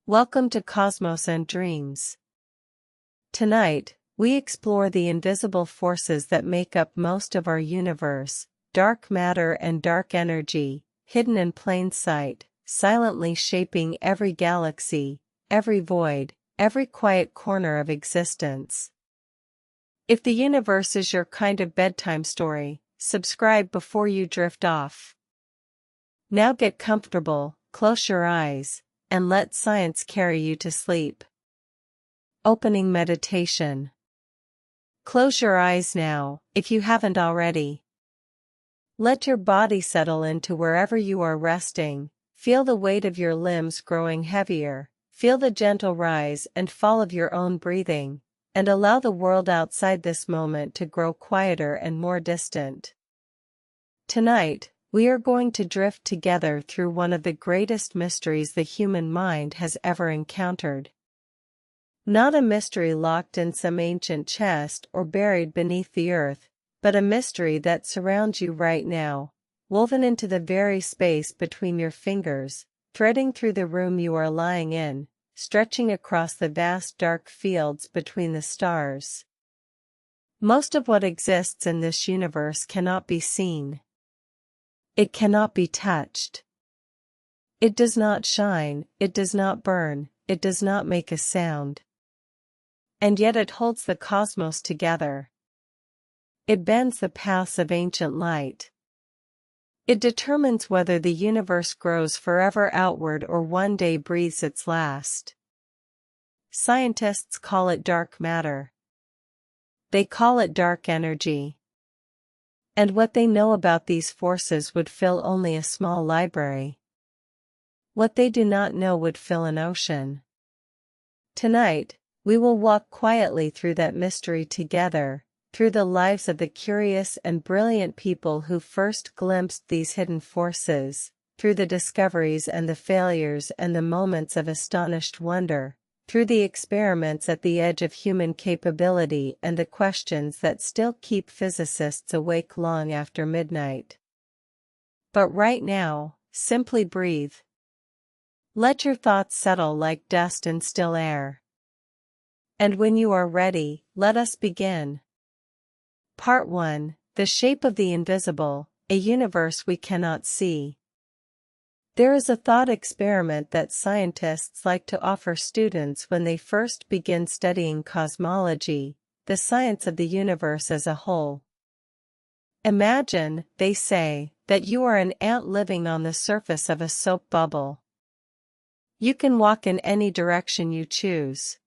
Welcome to Cosmos and Dreams. Tonight, we explore the invisible forces that make up most of our universe, dark matter and dark energy, hidden in plain sight, silently shaping every galaxy, every void, every quiet corner of existence. If the universe is your kind of bedtime story, subscribe before you drift off. Now get comfortable, close your eyes, and let science carry you to sleep. Opening meditation. Close your eyes now, if you haven't already. Let your body settle into wherever you are resting, feel the weight of your limbs growing heavier, feel the gentle rise and fall of your own breathing, and allow the world outside this moment to grow quieter and more distant. Tonight, we are going to drift together through one of the greatest mysteries the human mind has ever encountered. Not a mystery locked in some ancient chest or buried beneath the earth, but a mystery that surrounds you right now, woven into the very space between your fingers, threading through the room you are lying in, stretching across the vast dark fields between the stars. Most of what exists in this universe cannot be seen. It cannot be touched. It does not shine, it does not burn, it does not make a sound. And yet it holds the cosmos together. It bends the paths of ancient light. It determines whether the universe grows forever outward or one day breathes its last. Scientists call it dark matter. They call it dark energy. And what they know about these forces would fill only a small library. What they do not know would fill an ocean. Tonight, we will walk quietly through that mystery together, through the lives of the curious and brilliant people who first glimpsed these hidden forces, through the discoveries and the failures and the moments of astonished wonder, through the experiments at the edge of human capability and the questions that still keep physicists awake long after midnight. But right now, simply breathe. Let your thoughts settle like dust in still air. And when you are ready, let us begin. Part 1: The Shape of the Invisible, a Universe We Cannot See. There is a thought experiment that scientists like to offer students when they first begin studying cosmology, the science of the universe as a whole. Imagine, they say, that you are an ant living on the surface of a soap bubble. You can walk in any direction you choose.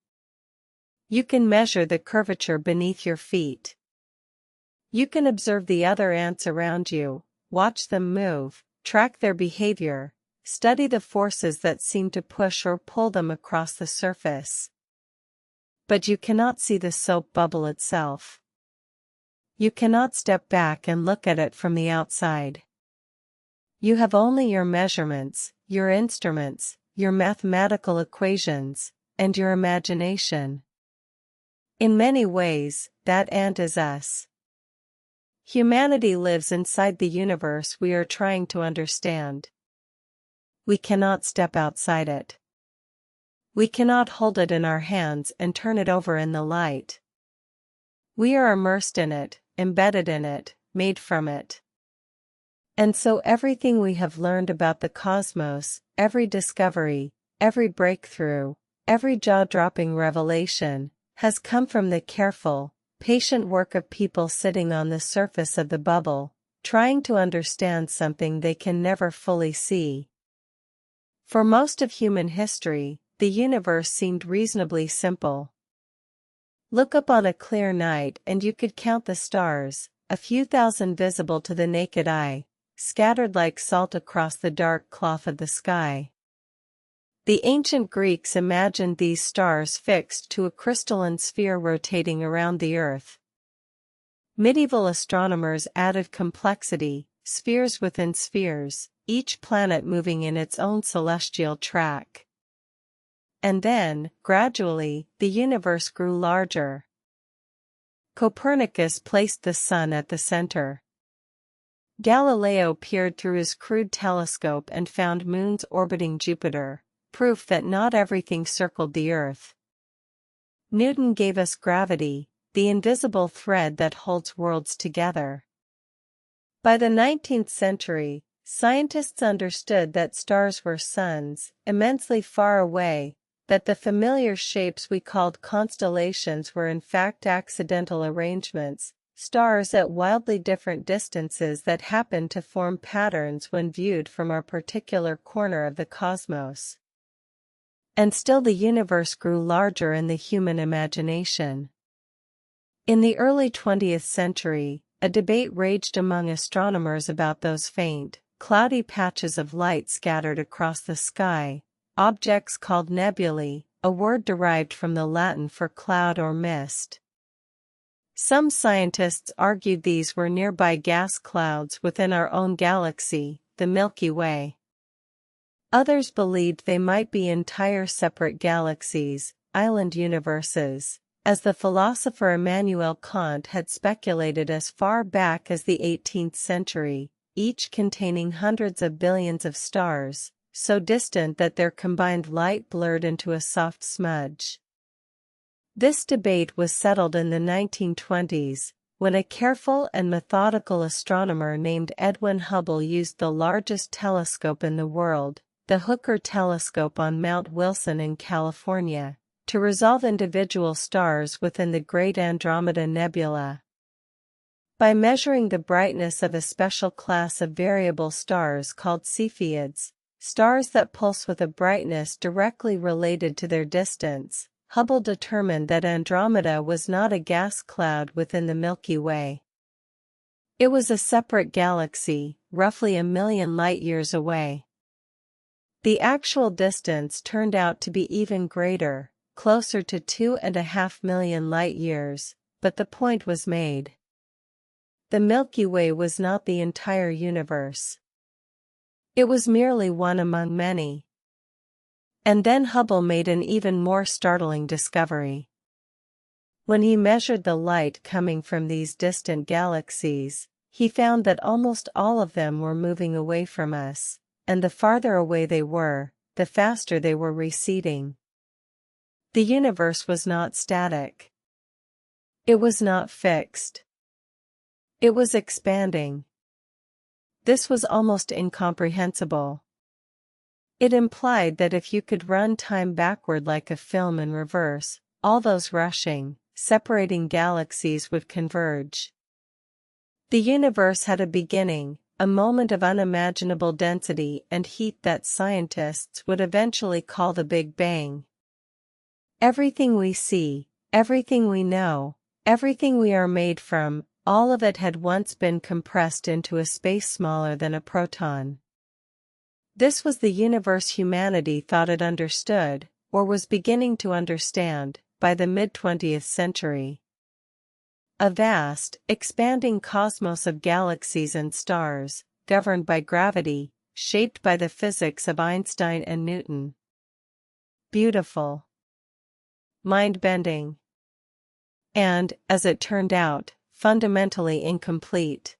You can measure the curvature beneath your feet. You can observe the other ants around you, watch them move, track their behavior, study the forces that seem to push or pull them across the surface. But you cannot see the soap bubble itself. You cannot step back and look at it from the outside. You have only your measurements, your instruments, your mathematical equations, and your imagination. In many ways, that ant is us. Humanity lives inside the universe we are trying to understand. We cannot step outside it. We cannot hold it in our hands and turn it over in the light. We are immersed in it, embedded in it, made from it. And so everything we have learned about the cosmos, every discovery, every breakthrough, every jaw-dropping revelation, has come from the careful, patient work of people sitting on the surface of the bubble, trying to understand something they can never fully see. For most of human history, the universe seemed reasonably simple. Look up on a clear night and you could count the stars, a few thousand visible to the naked eye, scattered like salt across the dark cloth of the sky. The ancient Greeks imagined these stars fixed to a crystalline sphere rotating around the earth. Medieval astronomers added complexity, spheres within spheres, each planet moving in its own celestial track. And then, gradually, the universe grew larger. Copernicus placed the sun at the center. Galileo peered through his crude telescope and found moons orbiting Jupiter, proof that not everything circled the Earth. Newton gave us gravity, the invisible thread that holds worlds together. By the 19th century, scientists understood that stars were suns, immensely far away, that the familiar shapes we called constellations were in fact accidental arrangements, stars at wildly different distances that happened to form patterns when viewed from our particular corner of the cosmos. And still the universe grew larger in the human imagination. In the early 20th century, a debate raged among astronomers about those faint, cloudy patches of light scattered across the sky, objects called nebulae, a word derived from the Latin for cloud or mist. Some scientists argued these were nearby gas clouds within our own galaxy, the Milky Way. Others believed they might be entire separate galaxies, island universes, as the philosopher Immanuel Kant had speculated as far back as the 18th century, each containing hundreds of billions of stars, so distant that their combined light blurred into a soft smudge. This debate was settled in the 1920s, when a careful and methodical astronomer named Edwin Hubble used the largest telescope in the world, the Hooker telescope on Mount Wilson in California, to resolve individual stars within the Great Andromeda Nebula. By measuring the brightness of a special class of variable stars called Cepheids, stars that pulse with a brightness directly related to their distance, Hubble determined that Andromeda was not a gas cloud within the Milky Way. It was a separate galaxy, roughly 1 million light-years away. The actual distance turned out to be even greater, closer to 2.5 million light-years, but the point was made. The Milky Way was not the entire universe. It was merely one among many. And then Hubble made an even more startling discovery. When he measured the light coming from these distant galaxies, he found that almost all of them were moving away from us, and the farther away they were, the faster they were receding. The universe was not static. It was not fixed. It was expanding. This was almost incomprehensible. It implied that if you could run time backward like a film in reverse, all those rushing, separating galaxies would converge. The universe had a beginning, a moment of unimaginable density and heat that scientists would eventually call the Big Bang. Everything we see, everything we know, everything we are made from, all of it had once been compressed into a space smaller than a proton. This was the universe humanity thought it understood, or was beginning to understand, by the mid-20th century. A vast, expanding cosmos of galaxies and stars, governed by gravity, shaped by the physics of Einstein and Newton. Beautiful. Mind-bending. And, as it turned out, fundamentally incomplete.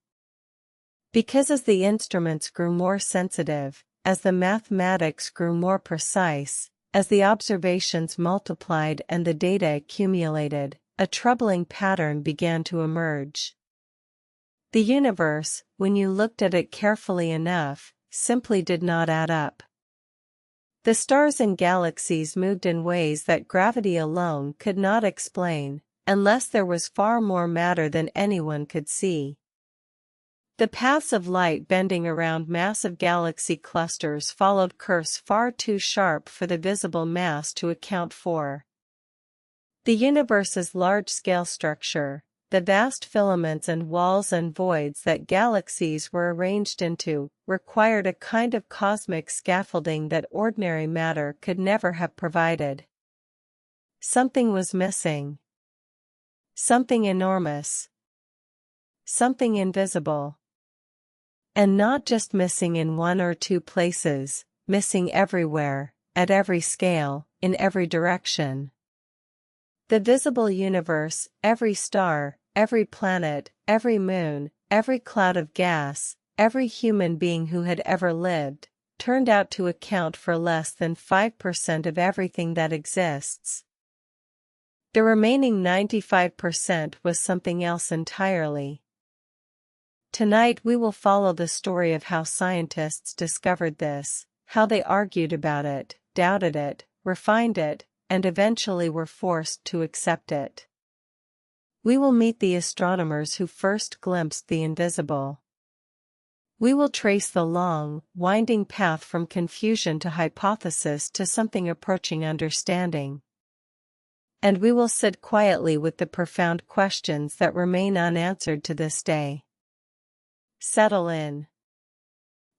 Because as the instruments grew more sensitive, as the mathematics grew more precise, as the observations multiplied and the data accumulated, a troubling pattern began to emerge. The universe, when you looked at it carefully enough, simply did not add up. The stars and galaxies moved in ways that gravity alone could not explain, unless there was far more matter than anyone could see. The paths of light bending around massive galaxy clusters followed curves far too sharp for the visible mass to account for. The universe's large-scale structure, the vast filaments and walls and voids that galaxies were arranged into, required a kind of cosmic scaffolding that ordinary matter could never have provided. Something was missing. Something enormous. Something invisible. And not just missing in one or two places, missing everywhere, at every scale, in every direction. The visible universe, every star, every planet, every moon, every cloud of gas, every human being who had ever lived, turned out to account for less than 5% of everything that exists. The remaining 95% was something else entirely. Tonight we will follow the story of how scientists discovered this, how they argued about it, doubted it, refined it, and eventually were forced to accept it. We will meet the astronomers who first glimpsed the invisible. We will trace the long, winding path from confusion to hypothesis to something approaching understanding. And we will sit quietly with the profound questions that remain unanswered to this day. Settle in.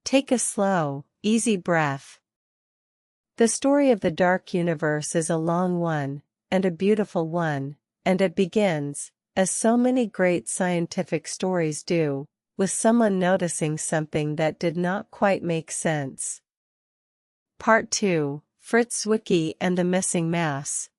Take a slow, easy breath. The story of the dark universe is a long one, and a beautiful one, and it begins, as so many great scientific stories do, with someone noticing something that did not quite make sense. Part 2, Fritz Zwicky and the Missing Mass.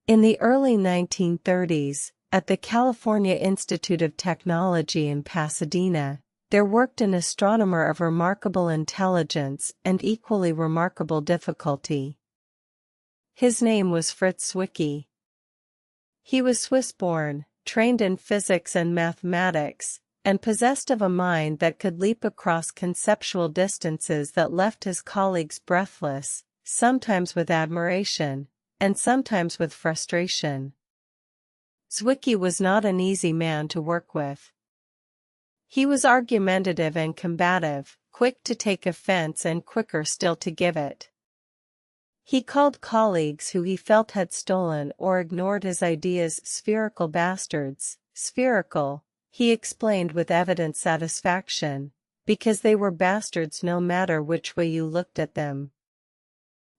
In the early 1930s, at the California Institute of Technology in Pasadena, there worked an astronomer of remarkable intelligence and equally remarkable difficulty. His name was Fritz Zwicky. He was Swiss-born, trained in physics and mathematics, and possessed of a mind that could leap across conceptual distances that left his colleagues breathless, sometimes with admiration, and sometimes with frustration. Zwicky was not an easy man to work with. He was argumentative and combative, quick to take offense and quicker still to give it. He called colleagues who he felt had stolen or ignored his ideas spherical bastards. Spherical, he explained with evident satisfaction, because they were bastards no matter which way you looked at them.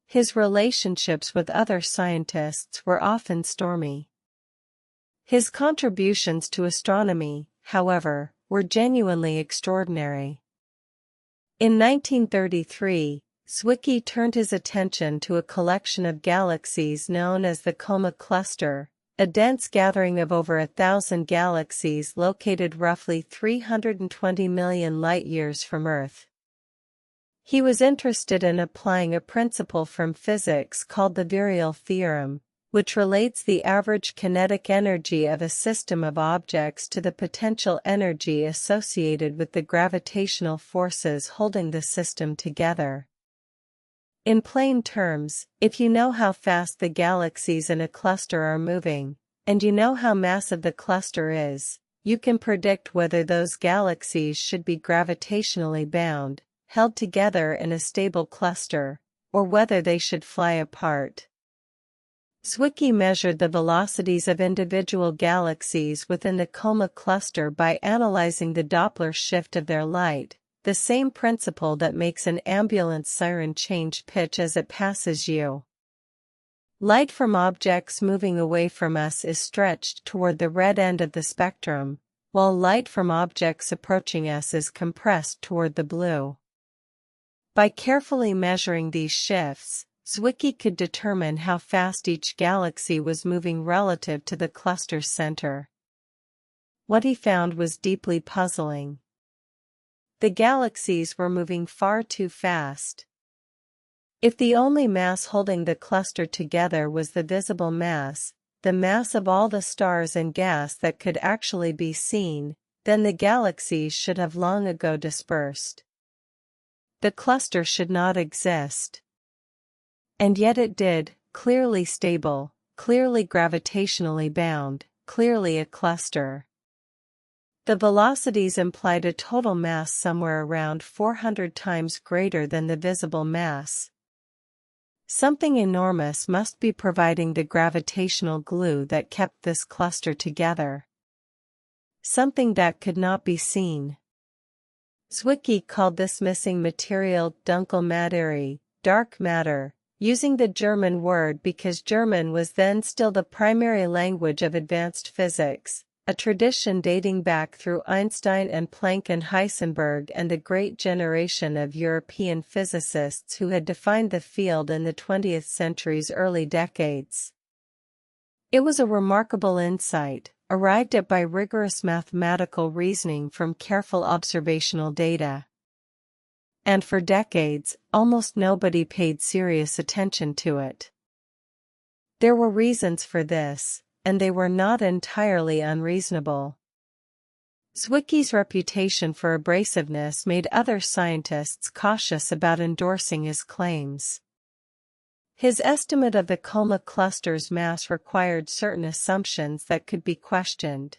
His relationships with other scientists were often stormy. His contributions to astronomy, however, were genuinely extraordinary. In 1933, Zwicky turned his attention to a collection of galaxies known as the Coma Cluster, a dense gathering of over 1,000 galaxies located roughly 320 million light-years from Earth. He was interested in applying a principle from physics called the virial theorem, which relates the average kinetic energy of a system of objects to the potential energy associated with the gravitational forces holding the system together. In plain terms, if you know how fast the galaxies in a cluster are moving, and you know how massive the cluster is, you can predict whether those galaxies should be gravitationally bound, held together in a stable cluster, or whether they should fly apart. Zwicky measured the velocities of individual galaxies within the Coma cluster by analyzing the Doppler shift of their light, the same principle that makes an ambulance siren change pitch as it passes you. Light from objects moving away from us is stretched toward the red end of the spectrum, while light from objects approaching us is compressed toward the blue. By carefully measuring these shifts, Zwicky could determine how fast each galaxy was moving relative to the cluster's center. What he found was deeply puzzling. The galaxies were moving far too fast. If the only mass holding the cluster together was the visible mass, the mass of all the stars and gas that could actually be seen, then the galaxies should have long ago dispersed. The cluster should not exist. And yet it did, clearly stable, clearly gravitationally bound, clearly a cluster. The velocities implied a total mass somewhere around 400 times greater than the visible mass. Something enormous must be providing the gravitational glue that kept this cluster together. Something that could not be seen. Zwicky called this missing material dunkle Materie, dark matter, using the German word because German was then still the primary language of advanced physics, a tradition dating back through Einstein and Planck and Heisenberg and a great generation of European physicists who had defined the field in the 20th century's early decades. It was a remarkable insight, arrived at by rigorous mathematical reasoning from careful observational data. And for decades, almost nobody paid serious attention to it. There were reasons for this, and they were not entirely unreasonable. Zwicky's reputation for abrasiveness made other scientists cautious about endorsing his claims. His estimate of the coma cluster's mass required certain assumptions that could be questioned.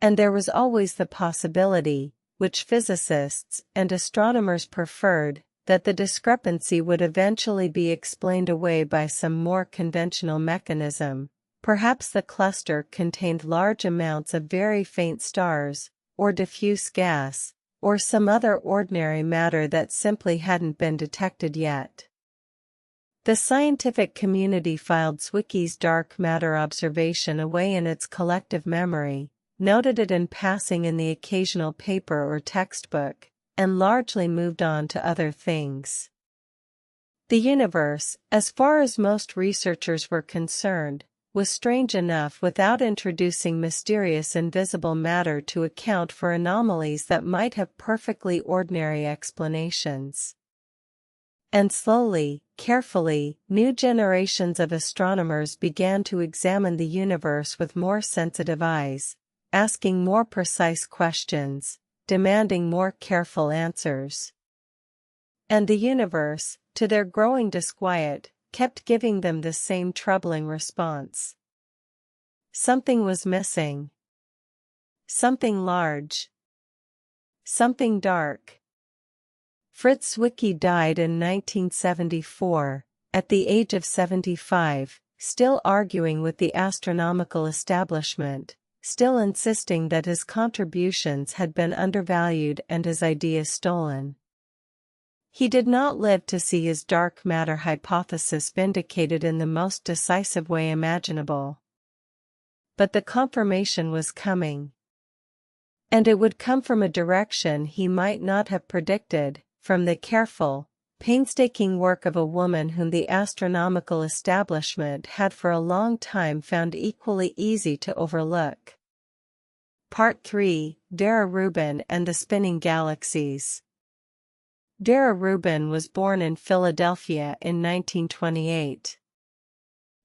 And there was always the possibility, which physicists and astronomers preferred, that the discrepancy would eventually be explained away by some more conventional mechanism. Perhaps the cluster contained large amounts of very faint stars, or diffuse gas, or some other ordinary matter that simply hadn't been detected yet. The scientific community filed Zwicky's dark matter observation away in its collective memory, noted it in passing in the occasional paper or textbook, and largely moved on to other things. The universe, as far as most researchers were concerned, was strange enough without introducing mysterious invisible matter to account for anomalies that might have perfectly ordinary explanations. And slowly, carefully, new generations of astronomers began to examine the universe with more sensitive eyes, asking more precise questions, demanding more careful answers. And the universe, to their growing disquiet, kept giving them the same troubling response. Something was missing. Something large. Something dark. Fritz Zwicky died in 1974, at the age of 75, still arguing with the astronomical establishment, still insisting that his contributions had been undervalued and his ideas stolen. He did not live to see his dark matter hypothesis vindicated in the most decisive way imaginable. But the confirmation was coming. And it would come from a direction he might not have predicted, from the careful, painstaking work of a woman whom the astronomical establishment had for a long time found equally easy to overlook. Part 3: Vera Rubin and the Spinning Galaxies. Vera Rubin was born in Philadelphia in 1928.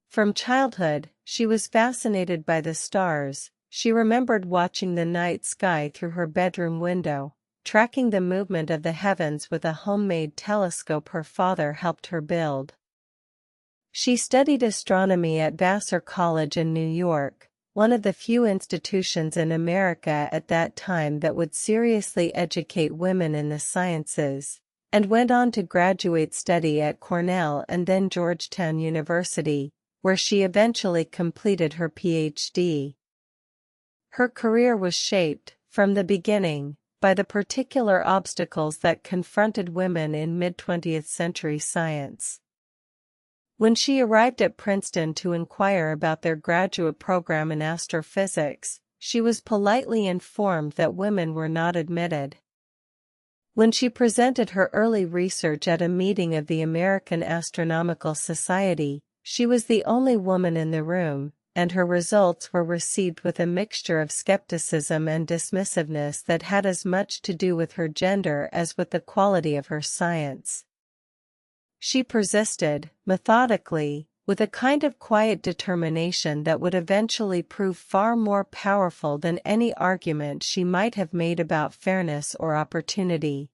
From childhood, she was fascinated by the stars. She remembered watching the night sky through her bedroom window, tracking the movement of the heavens with a homemade telescope her father helped her build. She studied astronomy at Vassar College in New York, one of the few institutions in America at that time that would seriously educate women in the sciences, and went on to graduate study at Cornell and then Georgetown University, where she eventually completed her Ph.D. Her career was shaped, from the beginning, by the particular obstacles that confronted women in mid-20th century science. When she arrived at Princeton to inquire about their graduate program in astrophysics, she was politely informed that women were not admitted. When she presented her early research at a meeting of the American Astronomical Society, she was the only woman in the room, and her results were received with a mixture of skepticism and dismissiveness that had as much to do with her gender as with the quality of her science. She persisted, methodically, with a kind of quiet determination that would eventually prove far more powerful than any argument she might have made about fairness or opportunity.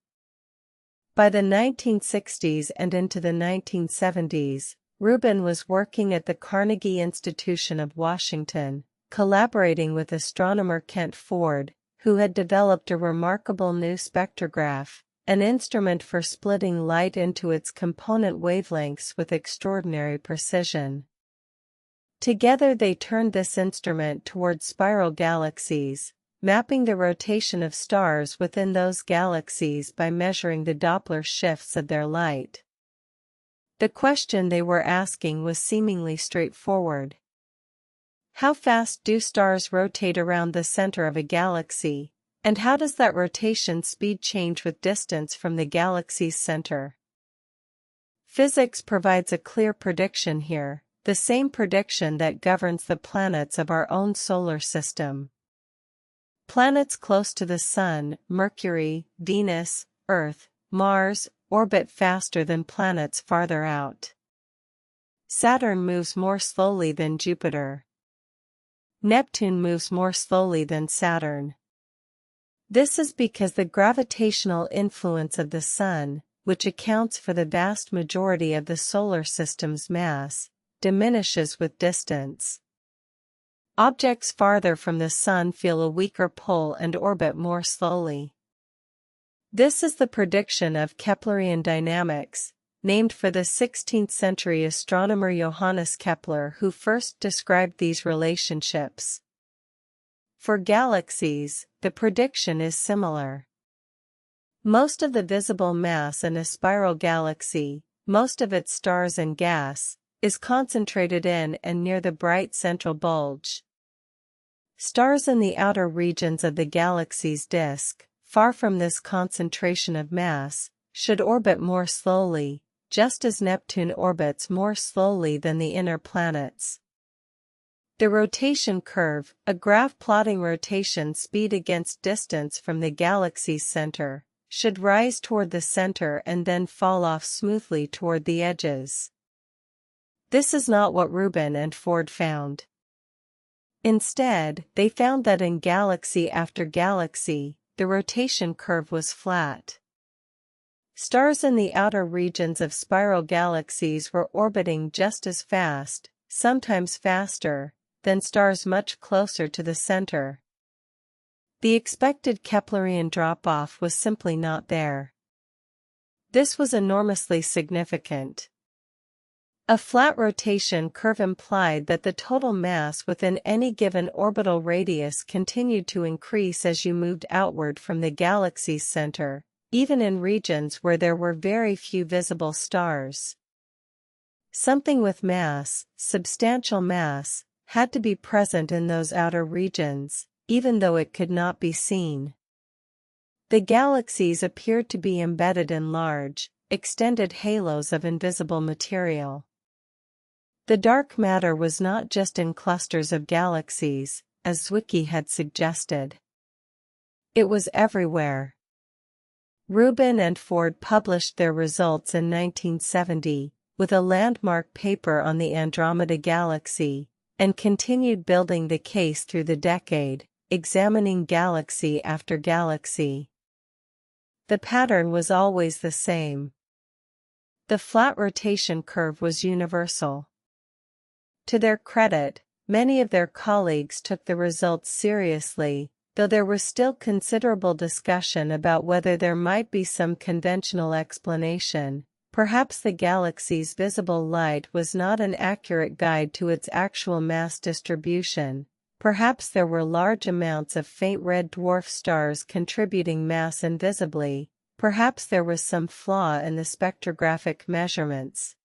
By the 1960s and into the 1970s, Rubin was working at the Carnegie Institution of Washington, collaborating with astronomer Kent Ford, who had developed a remarkable new spectrograph, an instrument for splitting light into its component wavelengths with extraordinary precision. Together they turned this instrument toward spiral galaxies, mapping the rotation of stars within those galaxies by measuring the Doppler shifts of their light. The question they were asking was seemingly straightforward. How fast do stars rotate around the center of a galaxy? And how does that rotation speed change with distance from the galaxy's center? Physics provides a clear prediction here, the same prediction that governs the planets of our own solar system. Planets close to the Sun, Mercury, Venus, Earth, Mars, orbit faster than planets farther out. Saturn moves more slowly than Jupiter. Neptune moves more slowly than Saturn. This is because the gravitational influence of the Sun, which accounts for the vast majority of the solar system's mass, diminishes with distance. Objects farther from the Sun feel a weaker pull and orbit more slowly. This is the prediction of Keplerian dynamics, named for the 16th century astronomer Johannes Kepler, who first described these relationships. For galaxies, the prediction is similar. Most of the visible mass in a spiral galaxy, most of its stars and gas, is concentrated in and near the bright central bulge. Stars in the outer regions of the galaxy's disk, far from this concentration of mass, should orbit more slowly, just as Neptune orbits more slowly than the inner planets. The rotation curve, a graph plotting rotation speed against distance from the galaxy's center, should rise toward the center and then fall off smoothly toward the edges. This is not what Rubin and Ford found. Instead, they found that in galaxy after galaxy, the rotation curve was flat. Stars in the outer regions of spiral galaxies were orbiting just as fast, sometimes faster, than stars much closer to the center. The expected Keplerian drop-off was simply not there. This was enormously significant. A flat rotation curve implied that the total mass within any given orbital radius continued to increase as you moved outward from the galaxy's center, even in regions where there were very few visible stars. Something with mass, substantial mass, had to be present in those outer regions, even though it could not be seen. The galaxies appeared to be embedded in large, extended halos of invisible material. The dark matter was not just in clusters of galaxies, as Zwicky had suggested. It was everywhere. Rubin and Ford published their results in 1970, with a landmark paper on the Andromeda Galaxy, and continued building the case through the decade, examining galaxy after galaxy. The pattern was always the same. The flat rotation curve was universal. To their credit, many of their colleagues took the results seriously, though there was still considerable discussion about whether there might be some conventional explanation. Perhaps the galaxy's visible light was not an accurate guide to its actual mass distribution. Perhaps there were large amounts of faint red dwarf stars contributing mass invisibly. Perhaps there was some flaw in the spectrographic measurements.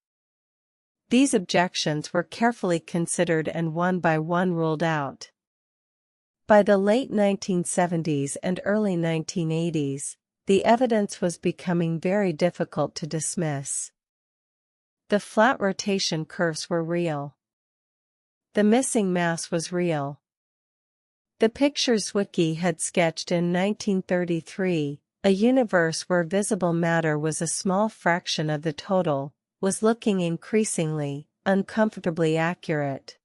These objections were carefully considered and one by one ruled out. By the late 1970s and early 1980s, the evidence was becoming very difficult to dismiss. The flat rotation curves were real. The missing mass was real. The picture Zwicky had sketched in 1933, a universe where visible matter was a small fraction of the total, was looking increasingly, uncomfortably accurate.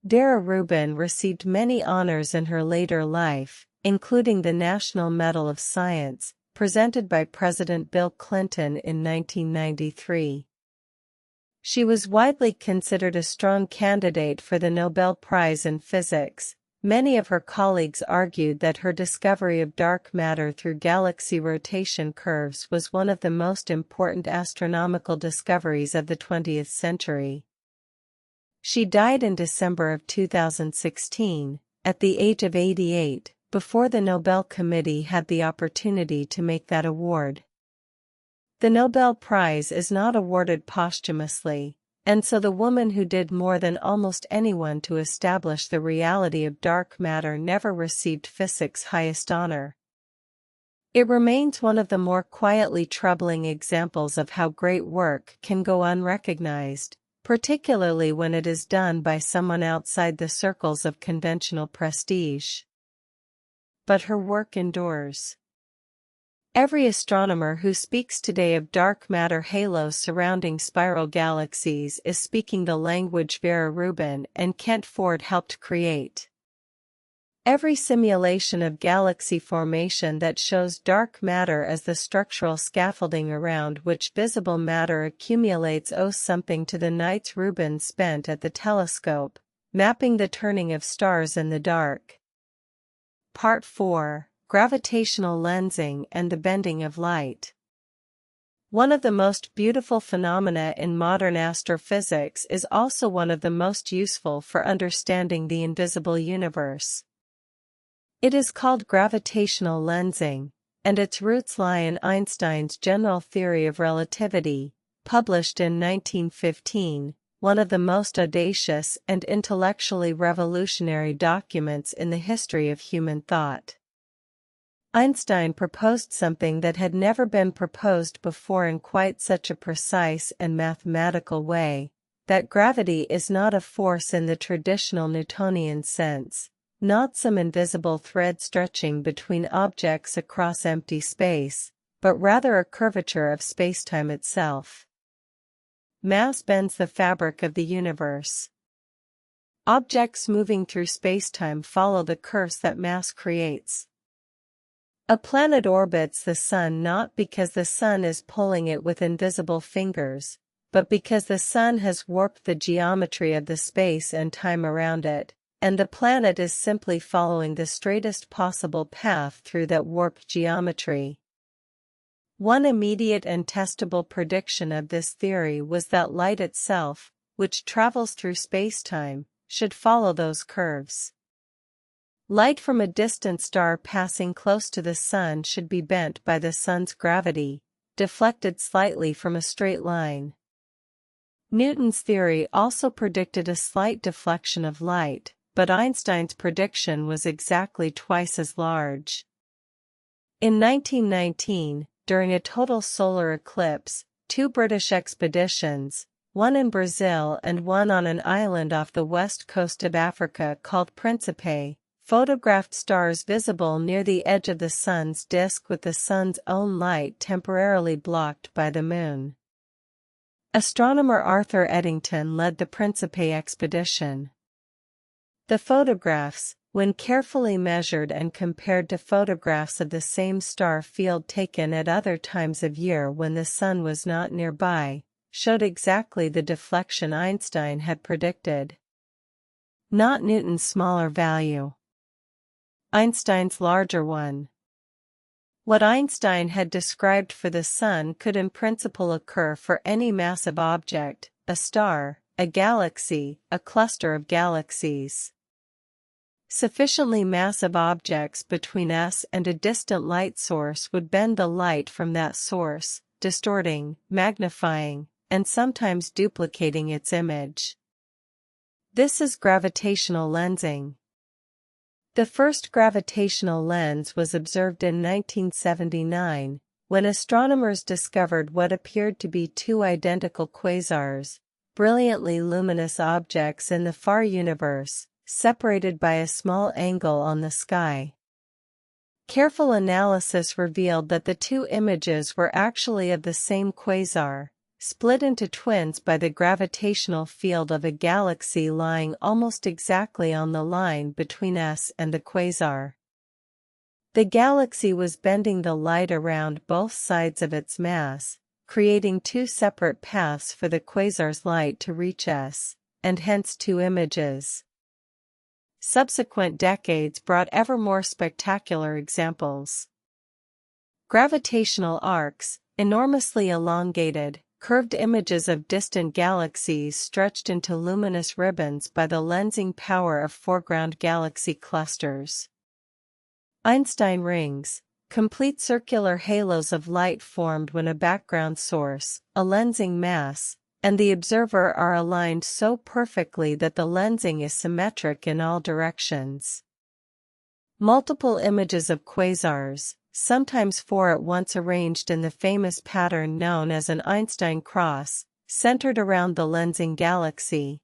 Vera Rubin received many honors in her later life, including the National Medal of Science, presented by President Bill Clinton in 1993. She was widely considered a strong candidate for the Nobel Prize in Physics. Many of her colleagues argued that her discovery of dark matter through galaxy rotation curves was one of the most important astronomical discoveries of the 20th century. She died in December of 2016, at the age of 88, before the Nobel Committee had the opportunity to make that award. The Nobel Prize is not awarded posthumously, and so the woman who did more than almost anyone to establish the reality of dark matter never received physics' highest honor. It remains one of the more quietly troubling examples of how great work can go unrecognized, particularly when it is done by someone outside the circles of conventional prestige. But her work endures. Every astronomer who speaks today of dark matter halos surrounding spiral galaxies is speaking the language Vera Rubin and Kent Ford helped create. Every simulation of galaxy formation that shows dark matter as the structural scaffolding around which visible matter accumulates owes something to the nights Rubin spent at the telescope, mapping the turning of stars in the dark. Part 4. Gravitational lensing and the bending of light. One of the most beautiful phenomena in modern astrophysics is also one of the most useful for understanding the invisible universe. It is called gravitational lensing, and its roots lie in Einstein's general theory of relativity, published in 1915, one of the most audacious and intellectually revolutionary documents in the history of human thought. Einstein proposed something that had never been proposed before in quite such a precise and mathematical way, that gravity is not a force in the traditional Newtonian sense, not some invisible thread stretching between objects across empty space, but rather a curvature of spacetime itself. Mass bends the fabric of the universe. Objects moving through spacetime follow the curves that mass creates. A planet orbits the sun not because the sun is pulling it with invisible fingers, but because the sun has warped the geometry of the space and time around it, and the planet is simply following the straightest possible path through that warped geometry. One immediate and testable prediction of this theory was that light itself, which travels through spacetime, should follow those curves. Light from a distant star passing close to the sun should be bent by the sun's gravity, deflected slightly from a straight line. Newton's theory also predicted a slight deflection of light, but Einstein's prediction was exactly twice as large. In 1919, during a total solar eclipse, 2 British expeditions, one in Brazil and one on an island off the west coast of Africa called Principe, photographed stars visible near the edge of the sun's disk with the sun's own light temporarily blocked by the moon. Astronomer Arthur Eddington led the Principe expedition. The photographs, when carefully measured and compared to photographs of the same star field taken at other times of year when the sun was not nearby, showed exactly the deflection Einstein had predicted. Not Newton's smaller value. Einstein's larger one. What Einstein had described for the sun could in principle occur for any massive object, a star, a galaxy, a cluster of galaxies. Sufficiently massive objects between us and a distant light source would bend the light from that source, distorting, magnifying, and sometimes duplicating its image. This is gravitational lensing. The first gravitational lens was observed in 1979, when astronomers discovered what appeared to be 2 identical quasars, brilliantly luminous objects in the far universe, separated by a small angle on the sky. Careful analysis revealed that the 2 images were actually of the same quasar, split into twins by the gravitational field of a galaxy lying almost exactly on the line between us and the quasar. The galaxy was bending the light around both sides of its mass, creating 2 separate paths for the quasar's light to reach us, and hence 2 images. Subsequent decades brought ever more spectacular examples. Gravitational arcs, enormously elongated, curved images of distant galaxies stretched into luminous ribbons by the lensing power of foreground galaxy clusters. Einstein rings, complete circular halos of light formed when a background source, a lensing mass, and the observer are aligned so perfectly that the lensing is symmetric in all directions. Multiple images of quasars, sometimes 4 at once arranged in the famous pattern known as an Einstein cross, centered around the lensing galaxy.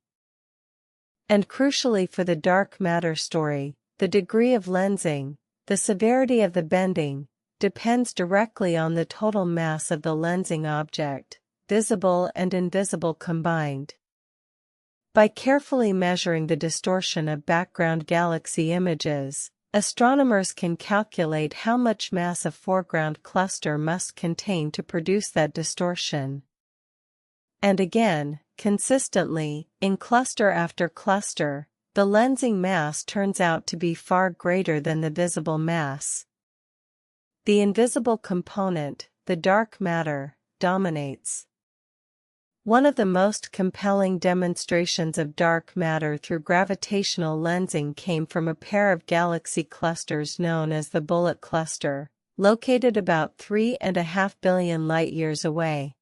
And crucially for the dark matter story, the degree of lensing, the severity of the bending, depends directly on the total mass of the lensing object, visible and invisible combined. By carefully measuring the distortion of background galaxy images, astronomers can calculate how much mass a foreground cluster must contain to produce that distortion. And again, consistently, in cluster after cluster, the lensing mass turns out to be far greater than the visible mass. The invisible component, the dark matter, dominates. One of the most compelling demonstrations of dark matter through gravitational lensing came from a pair of galaxy clusters known as the Bullet Cluster, located about 3.5 billion light-years away.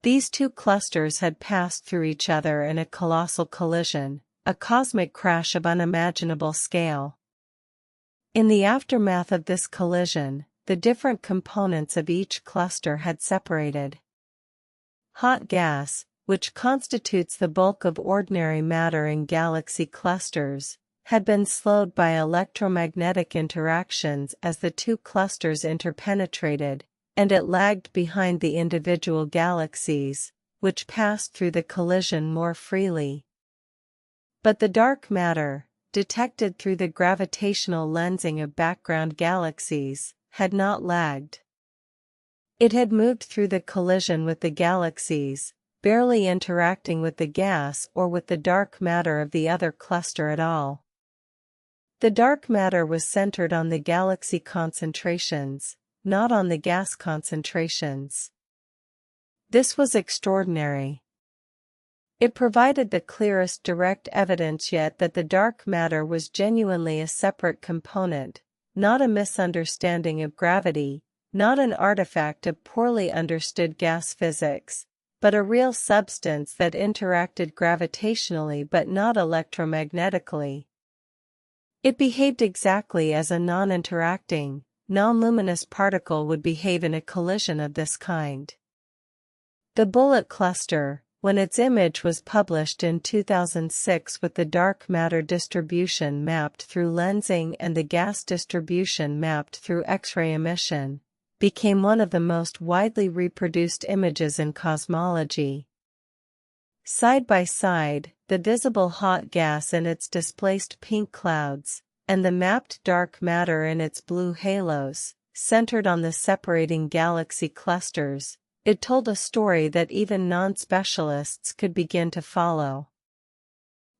These two clusters had passed through each other in a colossal collision, a cosmic crash of unimaginable scale. In the aftermath of this collision, the different components of each cluster had separated. Hot gas, which constitutes the bulk of ordinary matter in galaxy clusters, had been slowed by electromagnetic interactions as the two clusters interpenetrated, and it lagged behind the individual galaxies, which passed through the collision more freely. But the dark matter, detected through the gravitational lensing of background galaxies, had not lagged. It had moved through the collision with the galaxies, barely interacting with the gas or with the dark matter of the other cluster at all. The dark matter was centered on the galaxy concentrations, not on the gas concentrations. This was extraordinary. It provided the clearest direct evidence yet that the dark matter was genuinely a separate component, not a misunderstanding of gravity, not an artifact of poorly understood gas physics, but a real substance that interacted gravitationally but not electromagnetically. It behaved exactly as a non-interacting, non-luminous particle would behave in a collision of this kind. The Bullet Cluster, when its image was published in 2006 with the dark matter distribution mapped through lensing and the gas distribution mapped through X-ray emission, became one of the most widely reproduced images in cosmology. Side by side, the visible hot gas in its displaced pink clouds, and the mapped dark matter in its blue halos, centered on the separating galaxy clusters, it told a story that even non-specialists could begin to follow.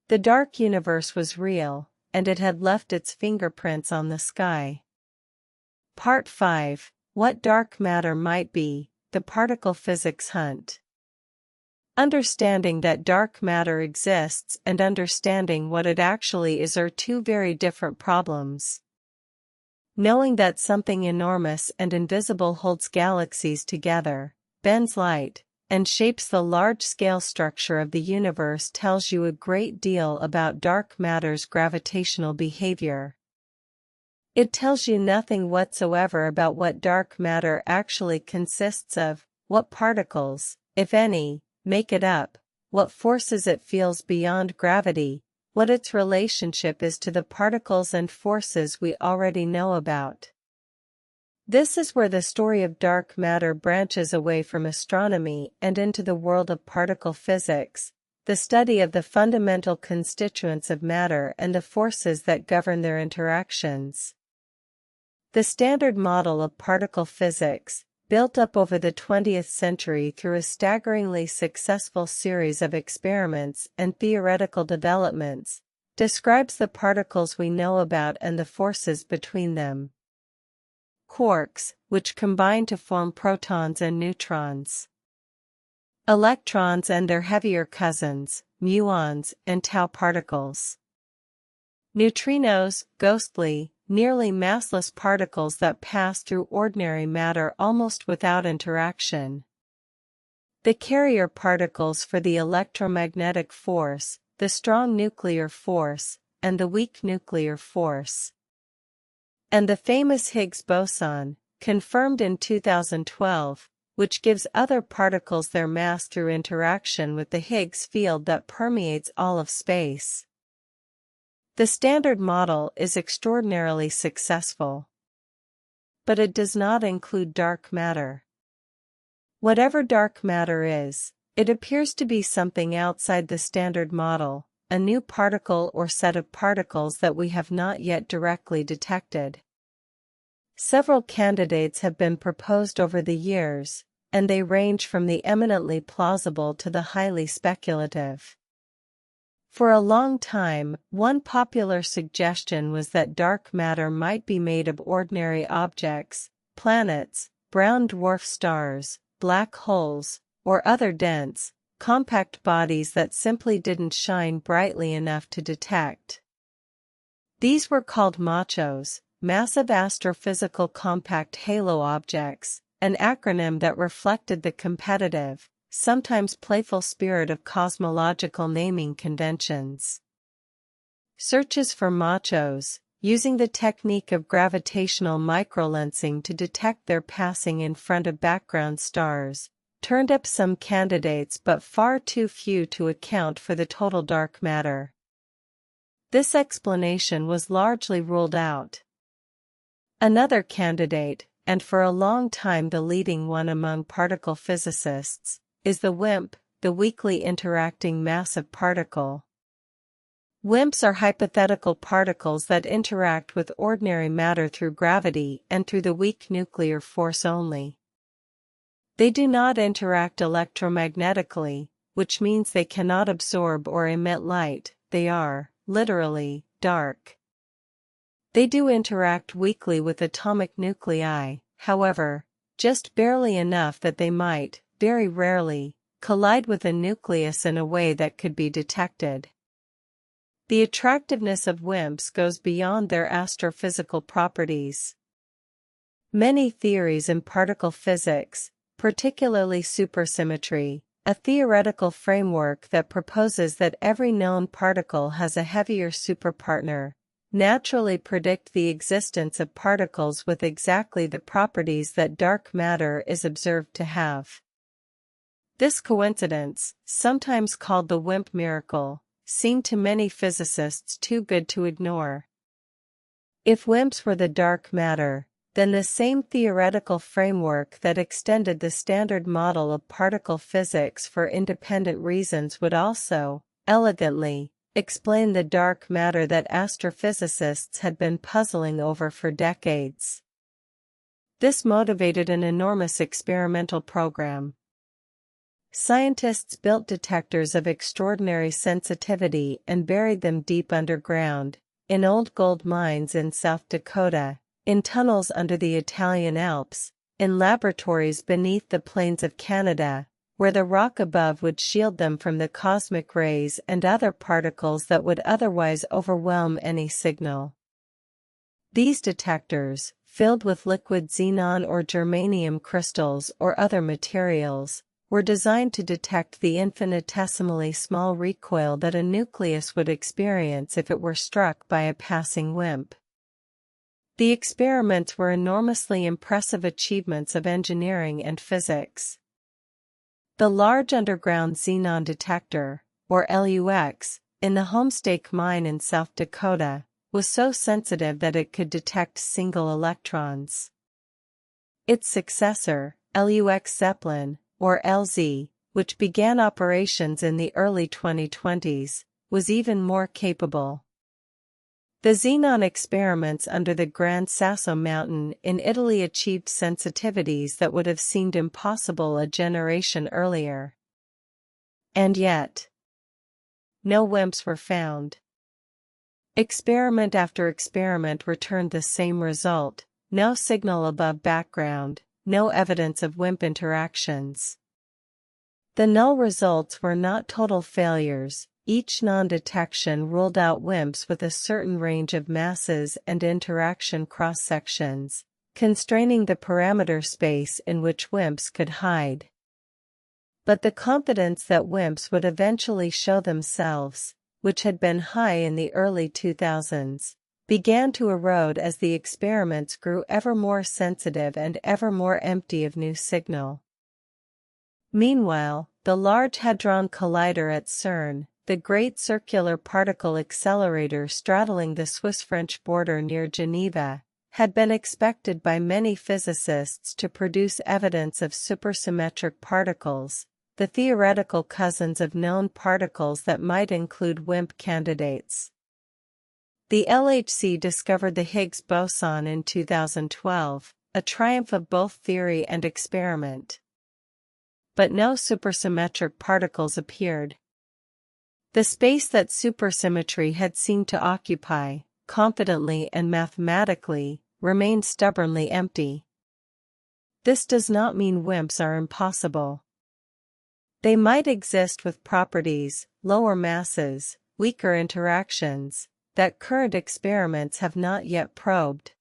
The dark universe was real, and it had left its fingerprints on the sky. Part 5. What dark matter might be, the particle physics hunt. Understanding that dark matter exists and understanding what it actually is are two very different problems. Knowing that something enormous and invisible holds galaxies together, bends light, and shapes the large-scale structure of the universe tells you a great deal about dark matter's gravitational behavior. It tells you nothing whatsoever about what dark matter actually consists of, what particles, if any, make it up, what forces it feels beyond gravity, what its relationship is to the particles and forces we already know about. This is where the story of dark matter branches away from astronomy and into the world of particle physics, the study of the fundamental constituents of matter and the forces that govern their interactions. The standard model of particle physics, built up over the 20th century through a staggeringly successful series of experiments and theoretical developments, describes the particles we know about and the forces between them. Quarks, which combine to form protons and neutrons. Electrons and their heavier cousins, muons and tau particles. Neutrinos, ghostly, nearly massless particles that pass through ordinary matter almost without interaction. The carrier particles for the electromagnetic force, the strong nuclear force, and the weak nuclear force. And the famous Higgs boson, confirmed in 2012, which gives other particles their mass through interaction with the Higgs field that permeates all of space. The standard model is extraordinarily successful. but it does not include dark matter. Whatever dark matter is, it appears to be something outside the standard model, a new particle or set of particles that we have not yet directly detected. Several candidates have been proposed over the years, and they range from the eminently plausible to the highly speculative. For a long time, one popular suggestion was that dark matter might be made of ordinary objects, planets, brown dwarf stars, black holes, or other dense, compact bodies that simply didn't shine brightly enough to detect. These were called MACHOs, massive astrophysical compact halo objects, an acronym that reflected the competitive, sometimes playful spirit of cosmological naming conventions. Searches for MACHOs, using the technique of gravitational microlensing to detect their passing in front of background stars, turned up some candidates but far too few to account for the total dark matter. This explanation was largely ruled out. Another candidate, and for a long time the leading one among particle physicists, is the WIMP, the weakly interacting massive particle. WIMPs are hypothetical particles that interact with ordinary matter through gravity and through the weak nuclear force only. They do not interact electromagnetically, which means they cannot absorb or emit light. They are, literally, dark. They do interact weakly with atomic nuclei, however, just barely enough that they might, very rarely, collide with a nucleus in a way that could be detected. The attractiveness of WIMPs goes beyond their astrophysical properties. Many theories in particle physics, particularly supersymmetry, a theoretical framework that proposes that every known particle has a heavier superpartner, naturally predict the existence of particles with exactly the properties that dark matter is observed to have. This coincidence, sometimes called the WIMP miracle, seemed to many physicists too good to ignore. If WIMPs were the dark matter, then the same theoretical framework that extended the standard model of particle physics for independent reasons would also, elegantly, explain the dark matter that astrophysicists had been puzzling over for decades. This motivated an enormous experimental program. Scientists built detectors of extraordinary sensitivity and buried them deep underground, in old gold mines in South Dakota, in tunnels under the Italian Alps, in laboratories beneath the plains of Canada, where the rock above would shield them from the cosmic rays and other particles that would otherwise overwhelm any signal. These detectors, filled with liquid xenon or germanium crystals or other materials, were designed to detect the infinitesimally small recoil that a nucleus would experience if it were struck by a passing WIMP. The experiments were enormously impressive achievements of engineering and physics. The Large Underground Xenon Detector, or LUX, in the Homestake Mine in South Dakota, was so sensitive that it could detect single electrons. Its successor, LUX Zeppelin, or LZ, which began operations in the early 2020s, was even more capable. The xenon experiments under the Gran Sasso Mountain in Italy achieved sensitivities that would have seemed impossible a generation earlier. And yet, no WIMPs were found. Experiment after experiment returned the same result: no signal above background, no evidence of WIMP interactions. The null results were not total failures. Each non-detection ruled out WIMPs with a certain range of masses and interaction cross-sections, constraining the parameter space in which WIMPs could hide. But the confidence that WIMPs would eventually show themselves, which had been high in the early 2000s, began to erode as the experiments grew ever more sensitive and ever more empty of new signal. Meanwhile, the Large Hadron Collider at CERN, the great circular particle accelerator straddling the Swiss-French border near Geneva, had been expected by many physicists to produce evidence of supersymmetric particles, the theoretical cousins of known particles that might include WIMP candidates. The LHC discovered the Higgs boson in 2012, a triumph of both theory and experiment. But no supersymmetric particles appeared. The space that supersymmetry had seemed to occupy, confidently and mathematically, remained stubbornly empty. This does not mean WIMPs are impossible. They might exist with properties, lower masses, weaker interactions, that current experiments have not yet probed.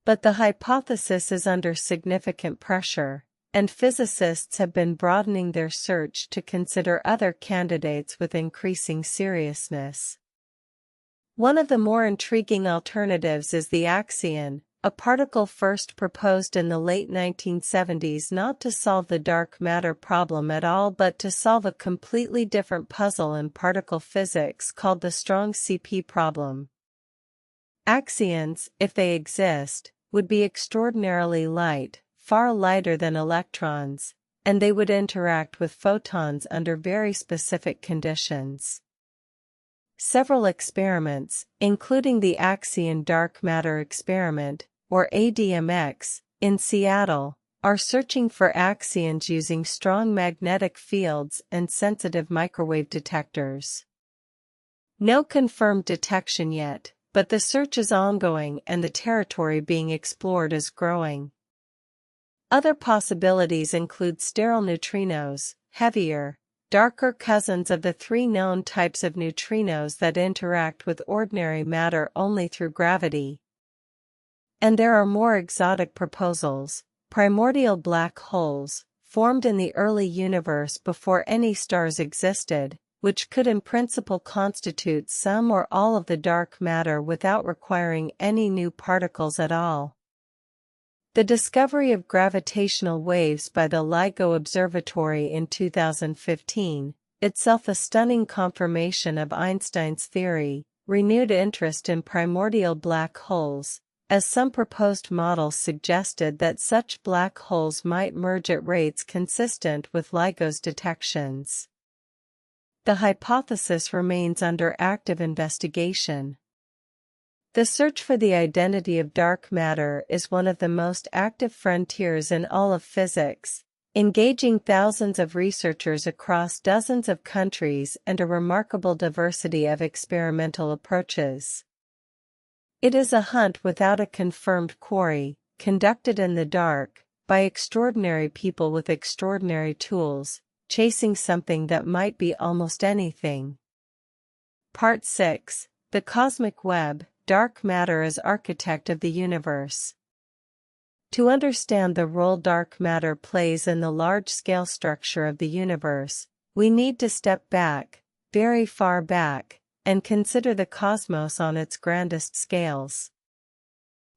But the hypothesis is under significant pressure, and physicists have been broadening their search to consider other candidates with increasing seriousness. One of the more intriguing alternatives is the axion, a particle first proposed in the late 1970s not to solve the dark matter problem at all but to solve a completely different puzzle in particle physics called the strong CP problem. Axions, if they exist, would be extraordinarily light, far lighter than electrons, and they would interact with photons under very specific conditions. Several experiments, including the Axion Dark Matter Experiment, or ADMX, in Seattle, are searching for axions using strong magnetic fields and sensitive microwave detectors. No confirmed detection yet, but the search is ongoing and the territory being explored is growing. Other possibilities include sterile neutrinos, heavier, darker cousins of the three known types of neutrinos that interact with ordinary matter only through gravity. And there are more exotic proposals, primordial black holes, formed in the early universe before any stars existed, which could in principle constitute some or all of the dark matter without requiring any new particles at all. The discovery of gravitational waves by the LIGO Observatory in 2015, itself a stunning confirmation of Einstein's theory, renewed interest in primordial black holes, as some proposed models suggested that such black holes might merge at rates consistent with LIGO's detections. The hypothesis remains under active investigation. The search for the identity of dark matter is one of the most active frontiers in all of physics, engaging thousands of researchers across dozens of countries and a remarkable diversity of experimental approaches. It is a hunt without a confirmed quarry, conducted in the dark, by extraordinary people with extraordinary tools, chasing something that might be almost anything. Part 6: The Cosmic Web. Dark matter as architect of the universe. To understand the role dark matter plays in the large-scale structure of the universe, we need to step back, very far back, and consider the cosmos on its grandest scales.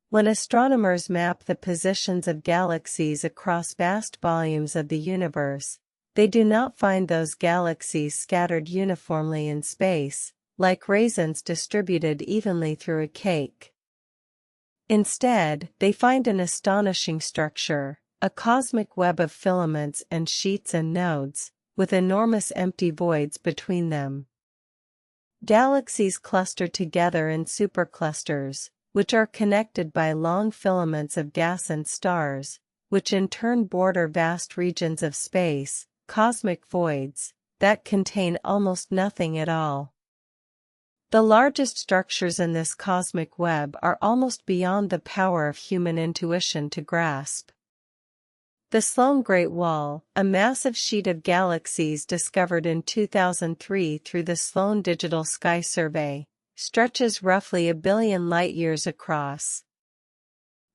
When astronomers map the positions of galaxies across vast volumes of the universe, they do not find those galaxies scattered uniformly in space, like raisins distributed evenly through a cake. Instead, they find an astonishing structure, a cosmic web of filaments and sheets and nodes, with enormous empty voids between them. Galaxies cluster together in superclusters, which are connected by long filaments of gas and stars, which in turn border vast regions of space, cosmic voids, that contain almost nothing at all. The largest structures in this cosmic web are almost beyond the power of human intuition to grasp. The Sloan Great Wall, a massive sheet of galaxies discovered in 2003 through the Sloan Digital Sky Survey, stretches roughly 1 billion light-years across.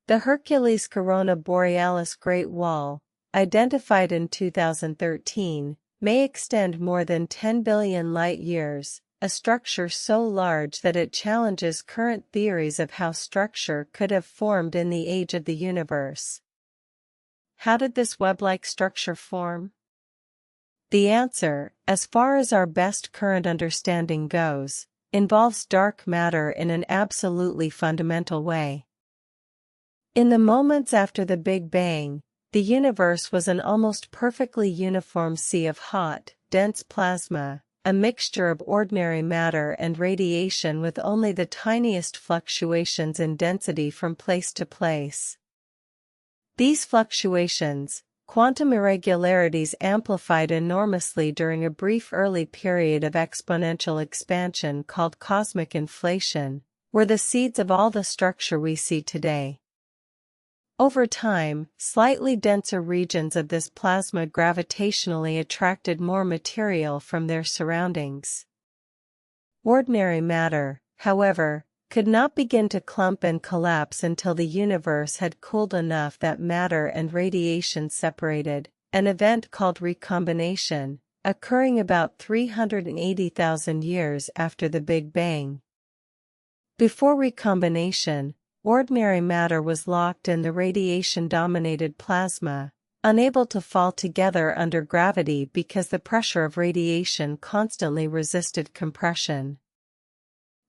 The Hercules Corona Borealis Great Wall, identified in 2013, may extend more than 10 billion light-years, a structure so large that it challenges current theories of how structure could have formed in the age of the universe. How did this web-like structure form? The answer, as far as our best current understanding goes, involves dark matter in an absolutely fundamental way. In the moments after the Big Bang, the universe was an almost perfectly uniform sea of hot, dense plasma, a mixture of ordinary matter and radiation with only the tiniest fluctuations in density from place to place. These fluctuations, quantum irregularities amplified enormously during a brief early period of exponential expansion called cosmic inflation, were the seeds of all the structure we see today. Over time, slightly denser regions of this plasma gravitationally attracted more material from their surroundings. Ordinary matter, however, could not begin to clump and collapse until the universe had cooled enough that matter and radiation separated, an event called recombination, occurring about 380,000 years after the Big Bang. Before recombination, ordinary matter was locked in the radiation-dominated plasma, unable to fall together under gravity because the pressure of radiation constantly resisted compression.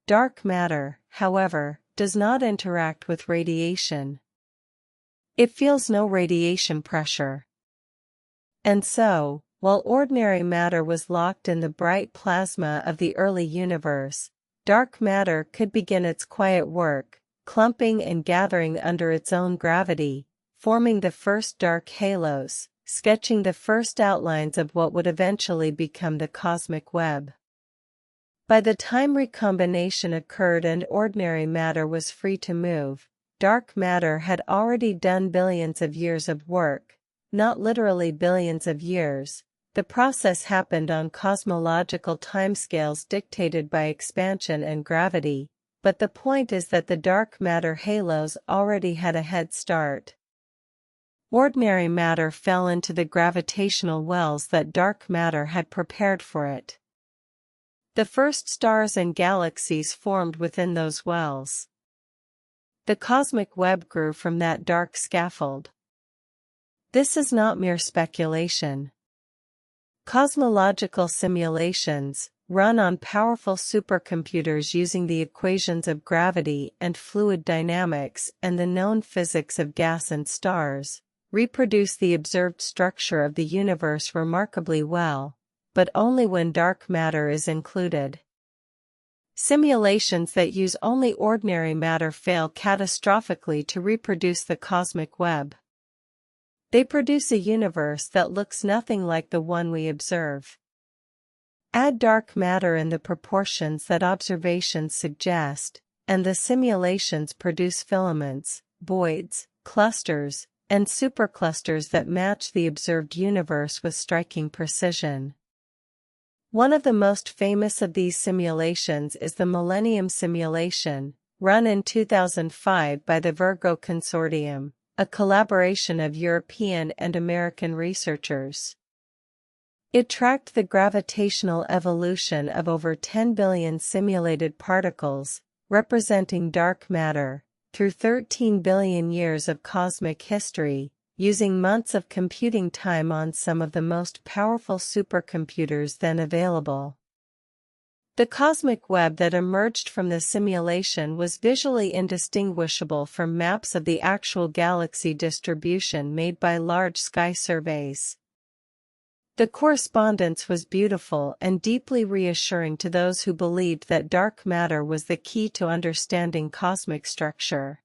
Dark matter, however, does not interact with radiation. It feels no radiation pressure. And so, while ordinary matter was locked in the bright plasma of the early universe, dark matter could begin its quiet work, clumping and gathering under its own gravity, forming the first dark halos, sketching the first outlines of what would eventually become the cosmic web. By the time recombination occurred and ordinary matter was free to move, dark matter had already done billions of years of work, not literally billions of years. The process happened on cosmological timescales dictated by expansion and gravity, but the point is that the dark matter halos already had a head start. Ordinary matter fell into the gravitational wells that dark matter had prepared for it. The first stars and galaxies formed within those wells. The cosmic web grew from that dark scaffold. This is not mere speculation. Cosmological simulations, run on powerful supercomputers using the equations of gravity and fluid dynamics and the known physics of gas and stars, reproduce the observed structure of the universe remarkably well, but only when dark matter is included. Simulations that use only ordinary matter fail catastrophically to reproduce the cosmic web. They produce a universe that looks nothing like the one we observe. Add dark matter in the proportions that observations suggest, and the simulations produce filaments, voids, clusters, and superclusters that match the observed universe with striking precision. One of the most famous of these simulations is the Millennium Simulation, run in 2005 by the Virgo Consortium, a collaboration of European and American researchers. It tracked the gravitational evolution of over 10 billion simulated particles, representing dark matter, through 13 billion years of cosmic history, using months of computing time on some of the most powerful supercomputers then available. The cosmic web that emerged from the simulation was visually indistinguishable from maps of the actual galaxy distribution made by large sky surveys. The correspondence was beautiful and deeply reassuring to those who believed that dark matter was the key to understanding cosmic structure.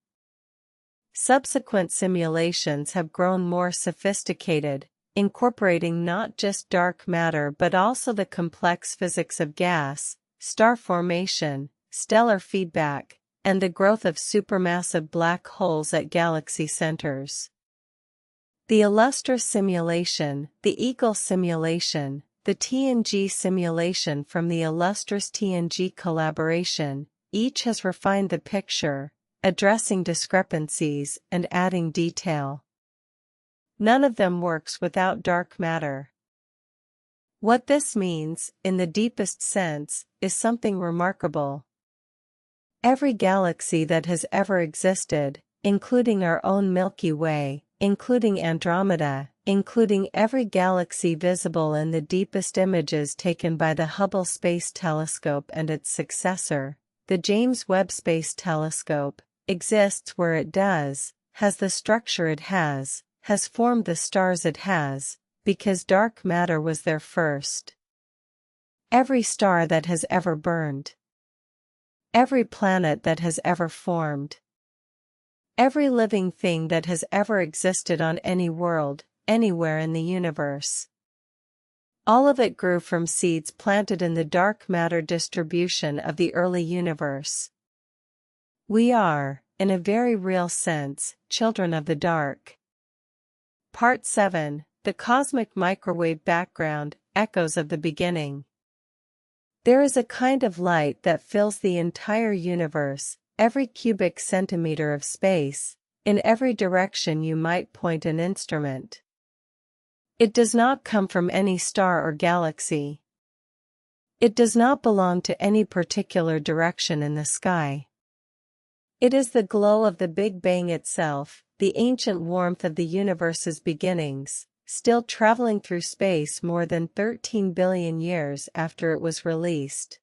Subsequent simulations have grown more sophisticated, incorporating not just dark matter but also the complex physics of gas, star formation, stellar feedback, and the growth of supermassive black holes at galaxy centers. The Illustris simulation, the Eagle simulation, the TNG simulation from the Illustris TNG collaboration, each has refined the picture, addressing discrepancies and adding detail. None of them works without dark matter. What this means, in the deepest sense, is something remarkable. Every galaxy that has ever existed, including our own Milky Way, including Andromeda, including every galaxy visible in the deepest images taken by the Hubble Space Telescope and its successor, the James Webb Space Telescope, exists where it does, has the structure it has formed the stars it has, because dark matter was there first. Every star that has ever burned. Every planet that has ever formed. Every living thing that has ever existed on any world, anywhere in the universe. All of it grew from seeds planted in the dark matter distribution of the early universe. We are, in a very real sense, children of the dark. Part 7, The Cosmic Microwave Background, Echoes of the Beginning. There is a kind of light that fills the entire universe, every cubic centimeter of space, in every direction you might point an instrument. It does not come from any star or galaxy. It does not belong to any particular direction in the sky. It is the glow of the Big Bang itself, the ancient warmth of the universe's beginnings, still traveling through space more than 13 billion years after it was released.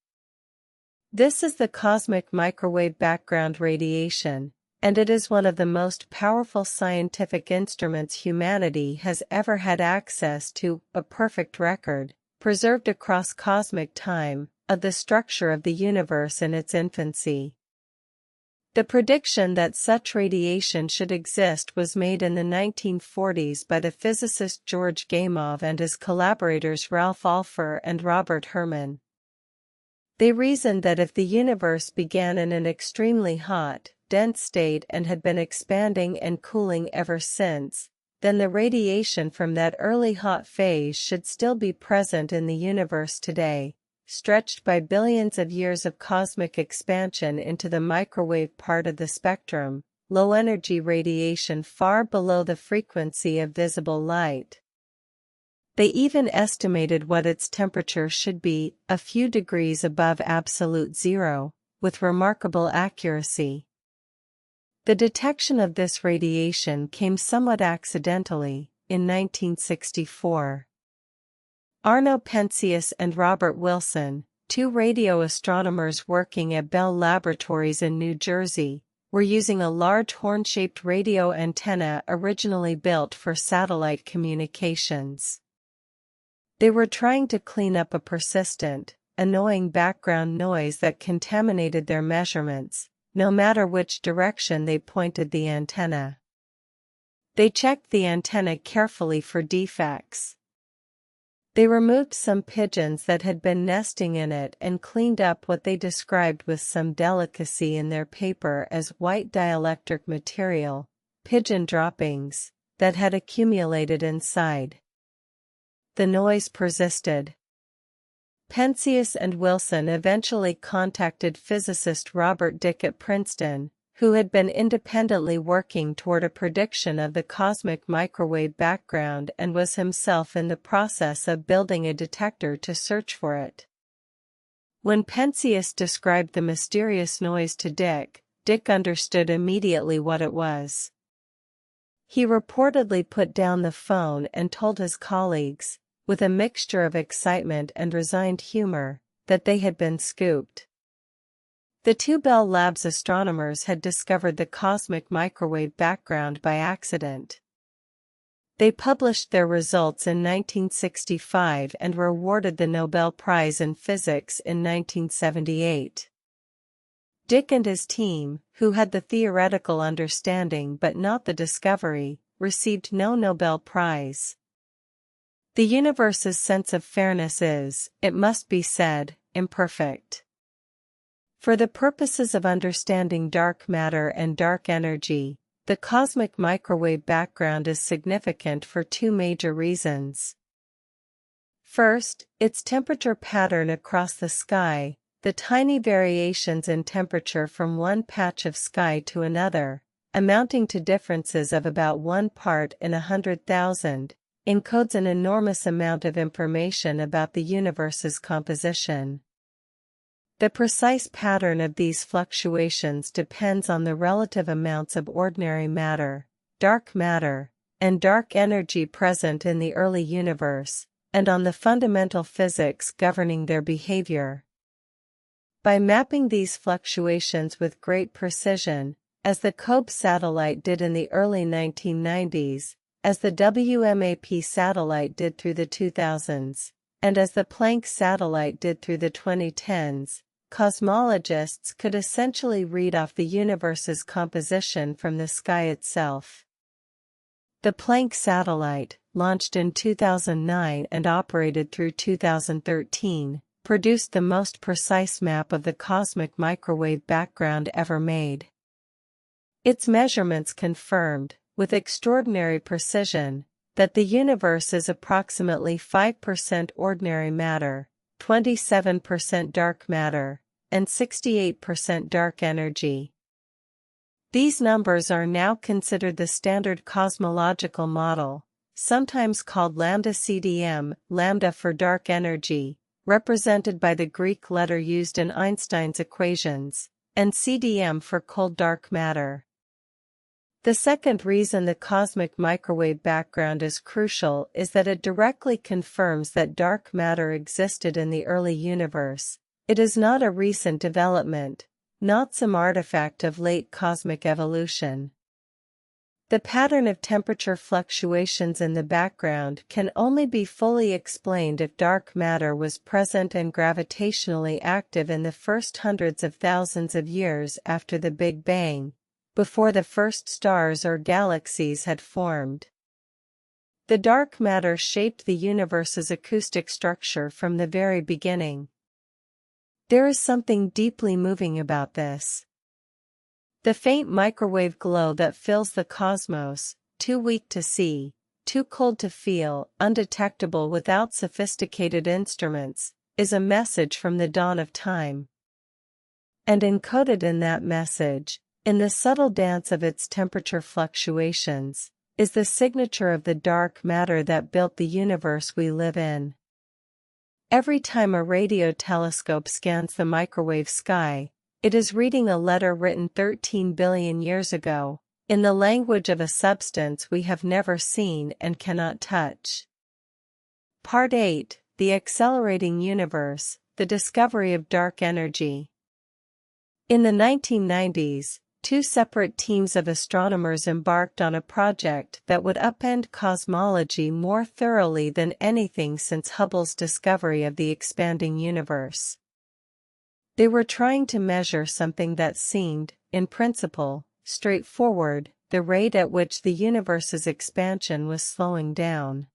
This is the cosmic microwave background radiation, and it is one of the most powerful scientific instruments humanity has ever had access to, a perfect record, preserved across cosmic time, of the structure of the universe in its infancy. The prediction that such radiation should exist was made in the 1940s by the physicist George Gamow and his collaborators Ralph Alpher and Robert Herman. They reasoned that if the universe began in an extremely hot, dense state and had been expanding and cooling ever since, then the radiation from that early hot phase should still be present in the universe today, stretched by billions of years of cosmic expansion into the microwave part of the spectrum, low-energy radiation far below the frequency of visible light. They even estimated what its temperature should be, a few degrees above absolute zero, with remarkable accuracy. The detection of this radiation came somewhat accidentally, in 1964. Arno Penzias and Robert Wilson, two radio astronomers working at Bell Laboratories in New Jersey, were using a large horn-shaped radio antenna originally built for satellite communications. They were trying to clean up a persistent, annoying background noise that contaminated their measurements, no matter which direction they pointed the antenna. They checked the antenna carefully for defects. They removed some pigeons that had been nesting in it and cleaned up what they described with some delicacy in their paper as white dielectric material, pigeon droppings, that had accumulated inside. The noise persisted. Penzias and Wilson eventually contacted physicist Robert Dicke at Princeton, who had been independently working toward a prediction of the cosmic microwave background and was himself in the process of building a detector to search for it. When Penzias described the mysterious noise to Dicke, Dicke understood immediately what it was. He reportedly put down the phone and told his colleagues, with a mixture of excitement and resigned humor, that they had been scooped. The two Bell Labs astronomers had discovered the cosmic microwave background by accident. They published their results in 1965 and were awarded the Nobel Prize in Physics in 1978. Dicke and his team, who had the theoretical understanding but not the discovery, received no Nobel Prize. The universe's sense of fairness is, it must be said, imperfect. For the purposes of understanding dark matter and dark energy, the cosmic microwave background is significant for two major reasons. First, its temperature pattern across the sky, the tiny variations in temperature from one patch of sky to another, amounting to differences of about 1 part in 100,000, encodes an enormous amount of information about the universe's composition. The precise pattern of these fluctuations depends on the relative amounts of ordinary matter, dark matter, and dark energy present in the early universe, and on the fundamental physics governing their behavior. By mapping these fluctuations with great precision, as the COBE satellite did in the early 1990s, as the WMAP satellite did through the 2000s, and as the Planck satellite did through the 2010s, cosmologists could essentially read off the universe's composition from the sky itself. The Planck satellite, launched in 2009 and operated through 2013, produced the most precise map of the cosmic microwave background ever made. Its measurements confirmed, with extraordinary precision, that the universe is approximately 5% ordinary matter, 27% dark matter, and 68% dark energy. These numbers are now considered the standard cosmological model, sometimes called lambda-CDM, lambda for dark energy, represented by the Greek letter used in Einstein's equations, and CDM for cold dark matter. The second reason the cosmic microwave background is crucial is that it directly confirms that dark matter existed in the early universe. It is not a recent development, not some artifact of late cosmic evolution. The pattern of temperature fluctuations in the background can only be fully explained if dark matter was present and gravitationally active in the first hundreds of thousands of years after the Big Bang, before the first stars or galaxies had formed. The dark matter shaped the universe's acoustic structure from the very beginning. There is something deeply moving about this. The faint microwave glow that fills the cosmos, too weak to see, too cold to feel, undetectable without sophisticated instruments, is a message from the dawn of time. And encoded in that message, in the subtle dance of its temperature fluctuations, is the signature of the dark matter that built the universe we live in. Every time a radio telescope scans the microwave sky, it is reading a letter written 13 billion years ago, in the language of a substance we have never seen and cannot touch. Part 8: The Accelerating Universe, the Discovery of Dark Energy. In the 1990s, two separate teams of astronomers embarked on a project that would upend cosmology more thoroughly than anything since Hubble's discovery of the expanding universe. They were trying to measure something that seemed, in principle, straightforward: the rate at which the universe's expansion was slowing down.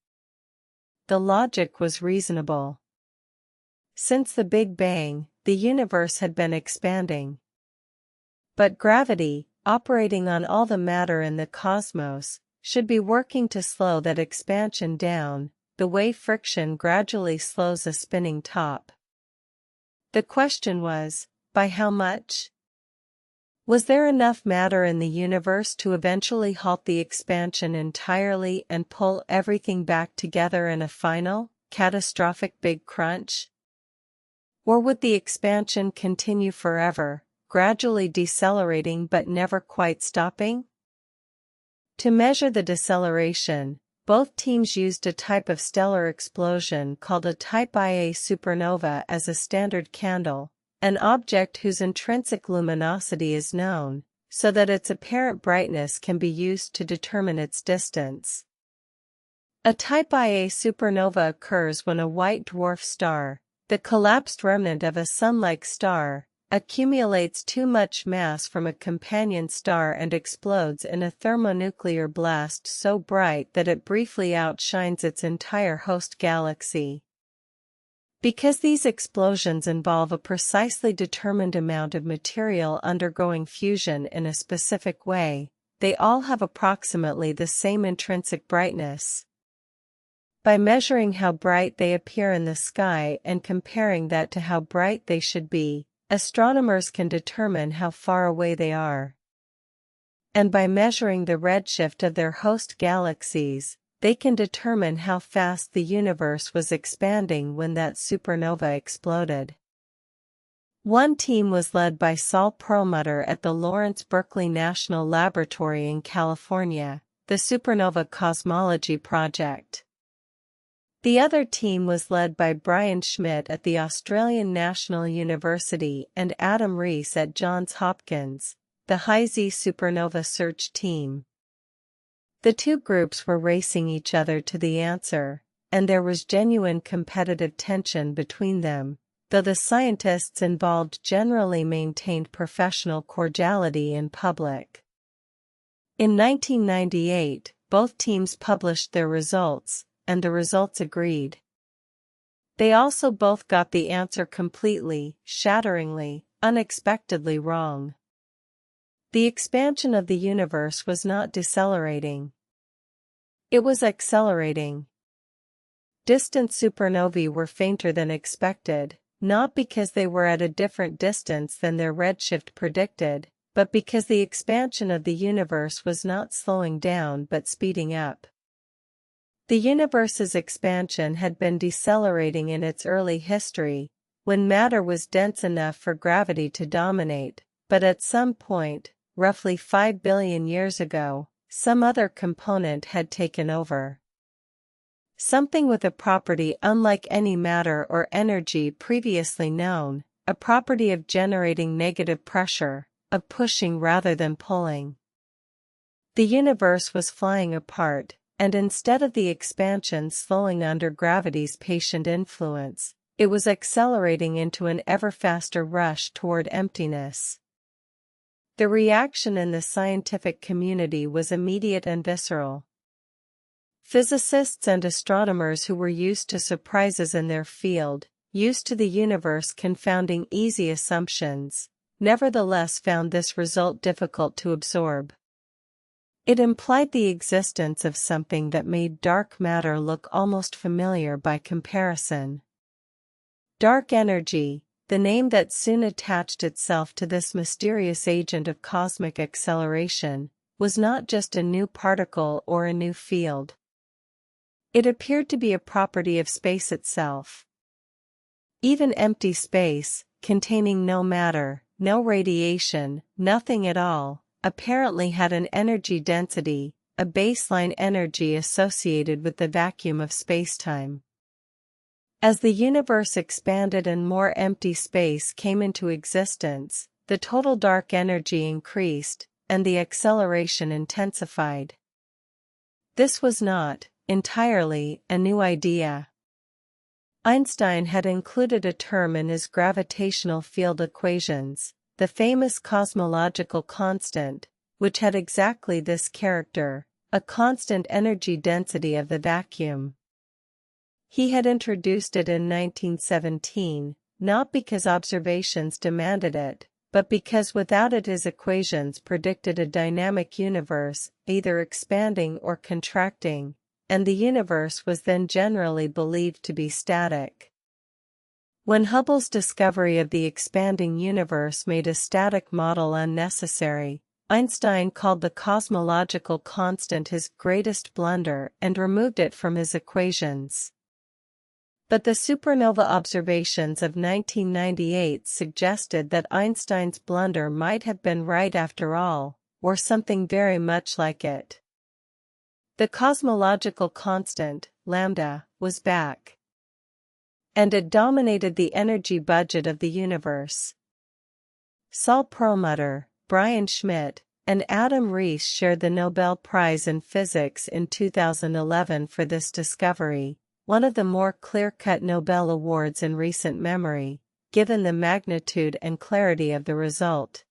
The logic was reasonable. Since the Big Bang, the universe had been expanding. But gravity, operating on all the matter in the cosmos, should be working to slow that expansion down, the way friction gradually slows a spinning top. The question was, by how much? Was there enough matter in the universe to eventually halt the expansion entirely and pull everything back together in a final, catastrophic big crunch? Or would the expansion continue forever, gradually decelerating but never quite stopping? To measure the deceleration, both teams used a type of stellar explosion called a Type Ia supernova as a standard candle, an object whose intrinsic luminosity is known, so that its apparent brightness can be used to determine its distance. A Type Ia supernova occurs when a white dwarf star, the collapsed remnant of a sun-like star, accumulates too much mass from a companion star and explodes in a thermonuclear blast so bright that it briefly outshines its entire host galaxy. Because these explosions involve a precisely determined amount of material undergoing fusion in a specific way, they all have approximately the same intrinsic brightness. By measuring how bright they appear in the sky and comparing that to how bright they should be, astronomers can determine how far away they are. And by measuring the redshift of their host galaxies, they can determine how fast the universe was expanding when that supernova exploded. One team was led by Saul Perlmutter at the Lawrence Berkeley National Laboratory in California, the Supernova Cosmology Project. The other team was led by Brian Schmidt at the Australian National University and Adam Rees at Johns Hopkins, the High-Z supernova search team. The two groups were racing each other to the answer, and there was genuine competitive tension between them, though the scientists involved generally maintained professional cordiality in public. In 1998, both teams published their results, and the results agreed. They also both got the answer completely, shatteringly, unexpectedly wrong. The expansion of the universe was not decelerating. It was accelerating. Distant supernovae were fainter than expected, not because they were at a different distance than their redshift predicted, but because the expansion of the universe was not slowing down but speeding up. The universe's expansion had been decelerating in its early history, when matter was dense enough for gravity to dominate, but at some point, roughly 5 billion years ago, some other component had taken over. Something with a property unlike any matter or energy previously known, a property of generating negative pressure, of pushing rather than pulling. The universe was flying apart, and instead of the expansion slowing under gravity's patient influence, it was accelerating into an ever faster rush toward emptiness. The reaction in the scientific community was immediate and visceral. Physicists and astronomers who were used to surprises in their field, used to the universe confounding easy assumptions, nevertheless found this result difficult to absorb. It implied the existence of something that made dark matter look almost familiar by comparison. Dark energy, the name that soon attached itself to this mysterious agent of cosmic acceleration, was not just a new particle or a new field. It appeared to be a property of space itself. Even empty space, containing no matter, no radiation, nothing at all, apparently had an energy density, a baseline energy associated with the vacuum of spacetime. As the universe expanded and more empty space came into existence, the total dark energy increased, and the acceleration intensified. This was not, entirely, a new idea. Einstein had included a term in his gravitational field equations, the famous cosmological constant, which had exactly this character, a constant energy density of the vacuum. He had introduced it in 1917, not because observations demanded it, but because without it his equations predicted a dynamic universe, either expanding or contracting, and the universe was then generally believed to be static. When Hubble's discovery of the expanding universe made a static model unnecessary, Einstein called the cosmological constant his greatest blunder and removed it from his equations. But the supernova observations of 1998 suggested that Einstein's blunder might have been right after all, or something very much like it. The cosmological constant, lambda, was back. And it dominated the energy budget of the universe. Saul Perlmutter, Brian Schmidt, and Adam Rees shared the Nobel Prize in Physics in 2011 for this discovery, one of the more clear-cut Nobel Awards in recent memory, given the magnitude and clarity of the result.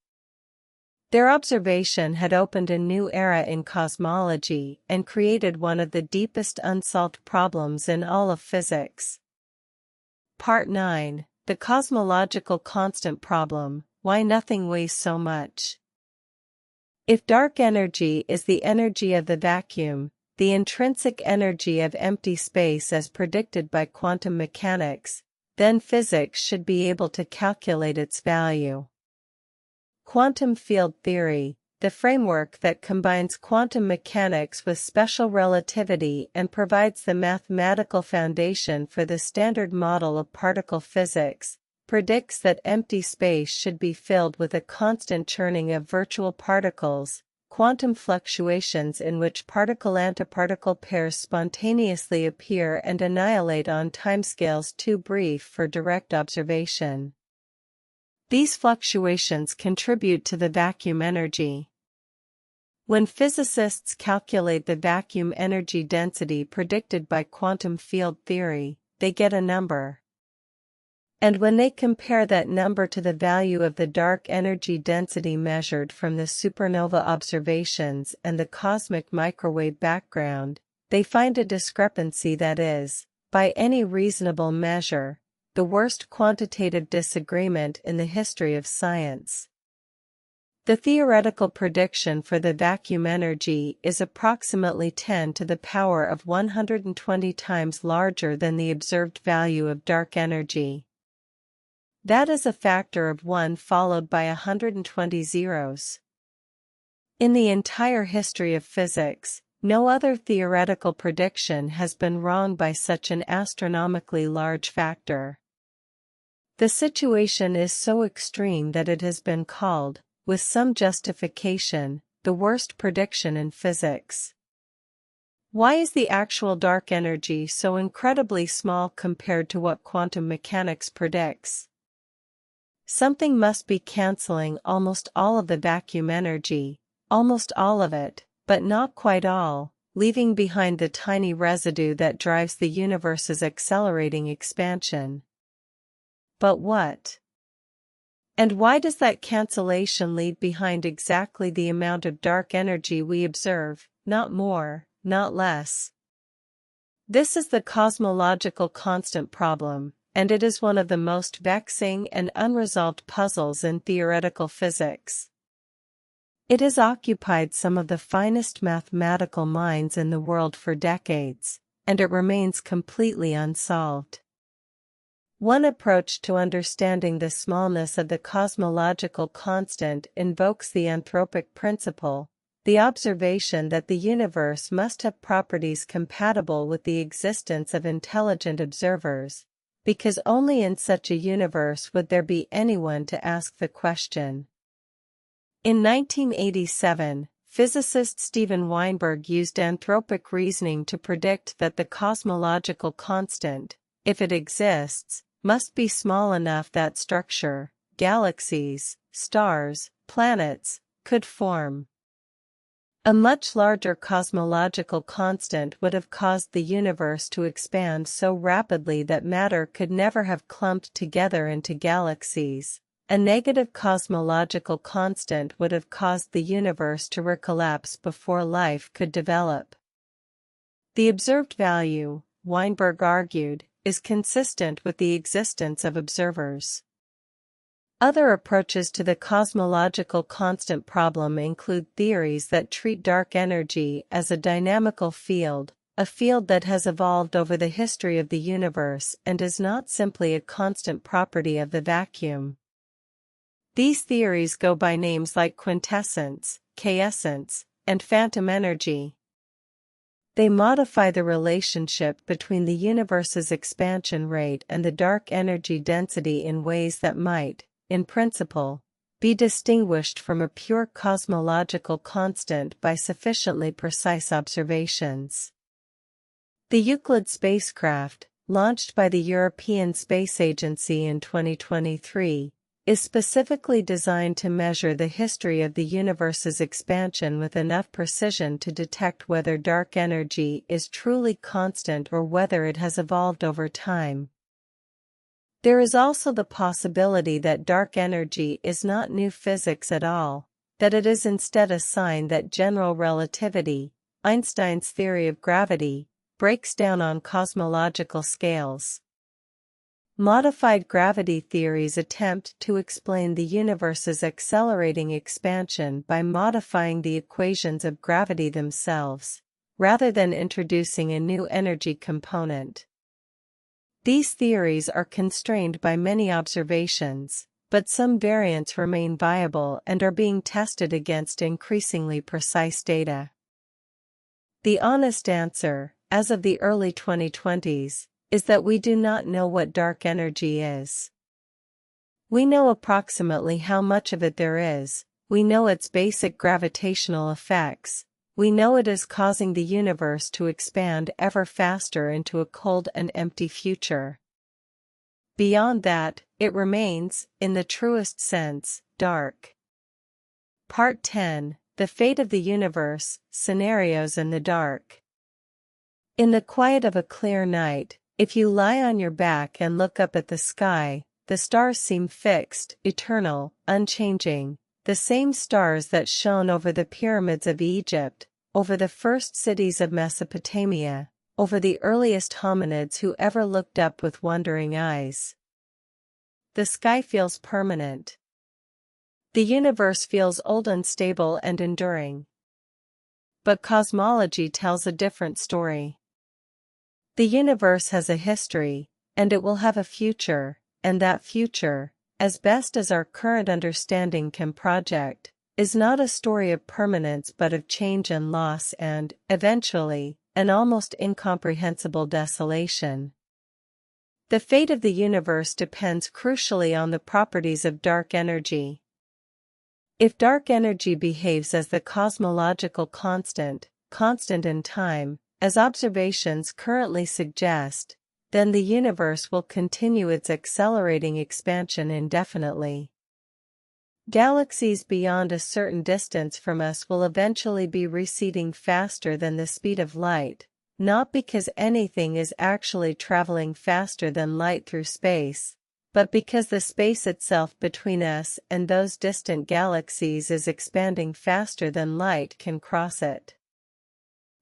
Their observation had opened a new era in cosmology and created one of the deepest unsolved problems in all of physics. Part 9, The Cosmological Constant Problem, Why Nothing Weighs So Much. If dark energy is the energy of the vacuum, the intrinsic energy of empty space as predicted by quantum mechanics, then physics should be able to calculate its value. Quantum field theory, the framework that combines quantum mechanics with special relativity and provides the mathematical foundation for the standard model of particle physics, predicts that empty space should be filled with a constant churning of virtual particles, quantum fluctuations in which particle-antiparticle pairs spontaneously appear and annihilate on timescales too brief for direct observation. These fluctuations contribute to the vacuum energy. When physicists calculate the vacuum energy density predicted by quantum field theory, they get a number. And when they compare that number to the value of the dark energy density measured from the supernova observations and the cosmic microwave background, they find a discrepancy that is, by any reasonable measure, the worst quantitative disagreement in the history of science. The theoretical prediction for the vacuum energy is approximately 10 to the power of 120 times larger than the observed value of dark energy. That is a factor of 1 followed by 120 zeros. In the entire history of physics, no other theoretical prediction has been wrong by such an astronomically large factor. The situation is so extreme that it has been called, with some justification, the worst prediction in physics. Why is the actual dark energy so incredibly small compared to what quantum mechanics predicts? Something must be canceling almost all of the vacuum energy, almost all of it, but not quite all, leaving behind the tiny residue that drives the universe's accelerating expansion. But what? And why does that cancellation leave behind exactly the amount of dark energy we observe, not more, not less? This is the cosmological constant problem, and it is one of the most vexing and unresolved puzzles in theoretical physics. It has occupied some of the finest mathematical minds in the world for decades, and it remains completely unsolved. One approach to understanding the smallness of the cosmological constant invokes the anthropic principle, the observation that the universe must have properties compatible with the existence of intelligent observers, because only in such a universe would there be anyone to ask the question. In 1987, physicist Steven Weinberg used anthropic reasoning to predict that the cosmological constant, if it exists, must be small enough that structure, galaxies, stars, planets, could form. A much larger cosmological constant would have caused the universe to expand so rapidly that matter could never have clumped together into galaxies. A negative cosmological constant would have caused the universe to recollapse before life could develop. The observed value, Weinberg argued, is consistent with the existence of observers. Other approaches to the cosmological constant problem include theories that treat dark energy as a dynamical field, a field that has evolved over the history of the universe and is not simply a constant property of the vacuum. These theories go by names like quintessence, K-essence, and phantom energy. They modify the relationship between the universe's expansion rate and the dark energy density in ways that might, in principle, be distinguished from a pure cosmological constant by sufficiently precise observations. The Euclid spacecraft, launched by the European Space Agency in 2023, is specifically designed to measure the history of the universe's expansion with enough precision to detect whether dark energy is truly constant or whether it has evolved over time. There is also the possibility that dark energy is not new physics at all, that it is instead a sign that general relativity, Einstein's theory of gravity, breaks down on cosmological scales. Modified gravity theories attempt to explain the universe's accelerating expansion by modifying the equations of gravity themselves, rather than introducing a new energy component. These theories are constrained by many observations, but some variants remain viable and are being tested against increasingly precise data. The honest answer, as of the early 2020s, is that we do not know what dark energy is. We know approximately how much of it there is, we know its basic gravitational effects, we know it is causing the universe to expand ever faster into a cold and empty future. Beyond that, it remains, in the truest sense, dark. Part 10. The Fate of the Universe, Scenarios in the Dark. In the quiet of a clear night, if you lie on your back and look up at the sky, the stars seem fixed, eternal, unchanging, the same stars that shone over the pyramids of Egypt, over the first cities of Mesopotamia, over the earliest hominids who ever looked up with wondering eyes. The sky feels permanent. The universe feels old, unstable, and enduring. But cosmology tells a different story. The universe has a history, and it will have a future, and that future, as best as our current understanding can project, is not a story of permanence but of change and loss and, eventually, an almost incomprehensible desolation. The fate of the universe depends crucially on the properties of dark energy. If dark energy behaves as the cosmological constant in time, as observations currently suggest, then the universe will continue its accelerating expansion indefinitely. Galaxies beyond a certain distance from us will eventually be receding faster than the speed of light, not because anything is actually traveling faster than light through space, but because the space itself between us and those distant galaxies is expanding faster than light can cross it.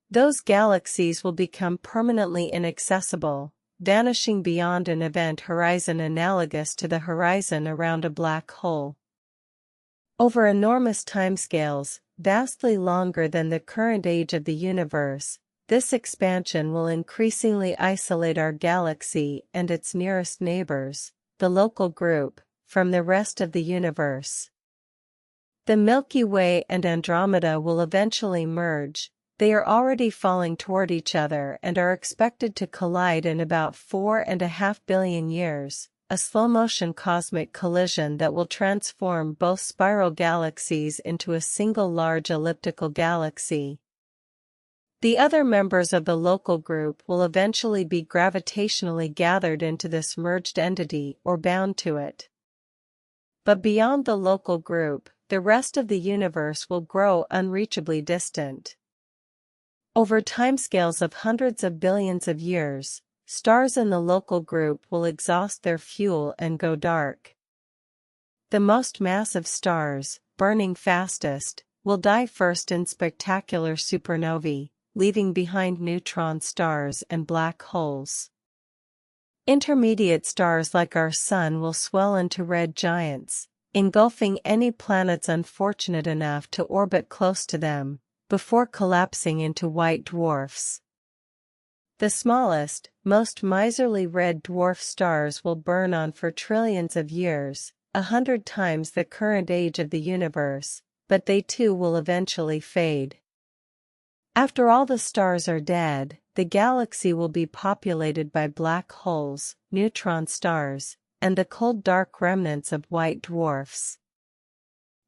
Those galaxies will become permanently inaccessible, vanishing beyond an event horizon analogous to the horizon around a black hole. Over enormous timescales, vastly longer than the current age of the universe, this expansion will increasingly isolate our galaxy and its nearest neighbors, the local group, from the rest of the universe. The Milky Way and Andromeda will eventually merge. They are already falling toward each other and are expected to collide in about 4.5 billion years, a slow-motion cosmic collision that will transform both spiral galaxies into a single large elliptical galaxy. The other members of the local group will eventually be gravitationally gathered into this merged entity or bound to it. But beyond the local group, the rest of the universe will grow unreachably distant. Over timescales of hundreds of billions of years, stars in the local group will exhaust their fuel and go dark. The most massive stars, burning fastest, will die first in spectacular supernovae, leaving behind neutron stars and black holes. Intermediate stars like our Sun will swell into red giants, engulfing any planets unfortunate enough to orbit close to them, before collapsing into white dwarfs. The smallest, most miserly red dwarf stars will burn on for trillions of years, 100 times the current age of the universe, but they too will eventually fade. After all the stars are dead, the galaxy will be populated by black holes, neutron stars, and the cold dark remnants of white dwarfs.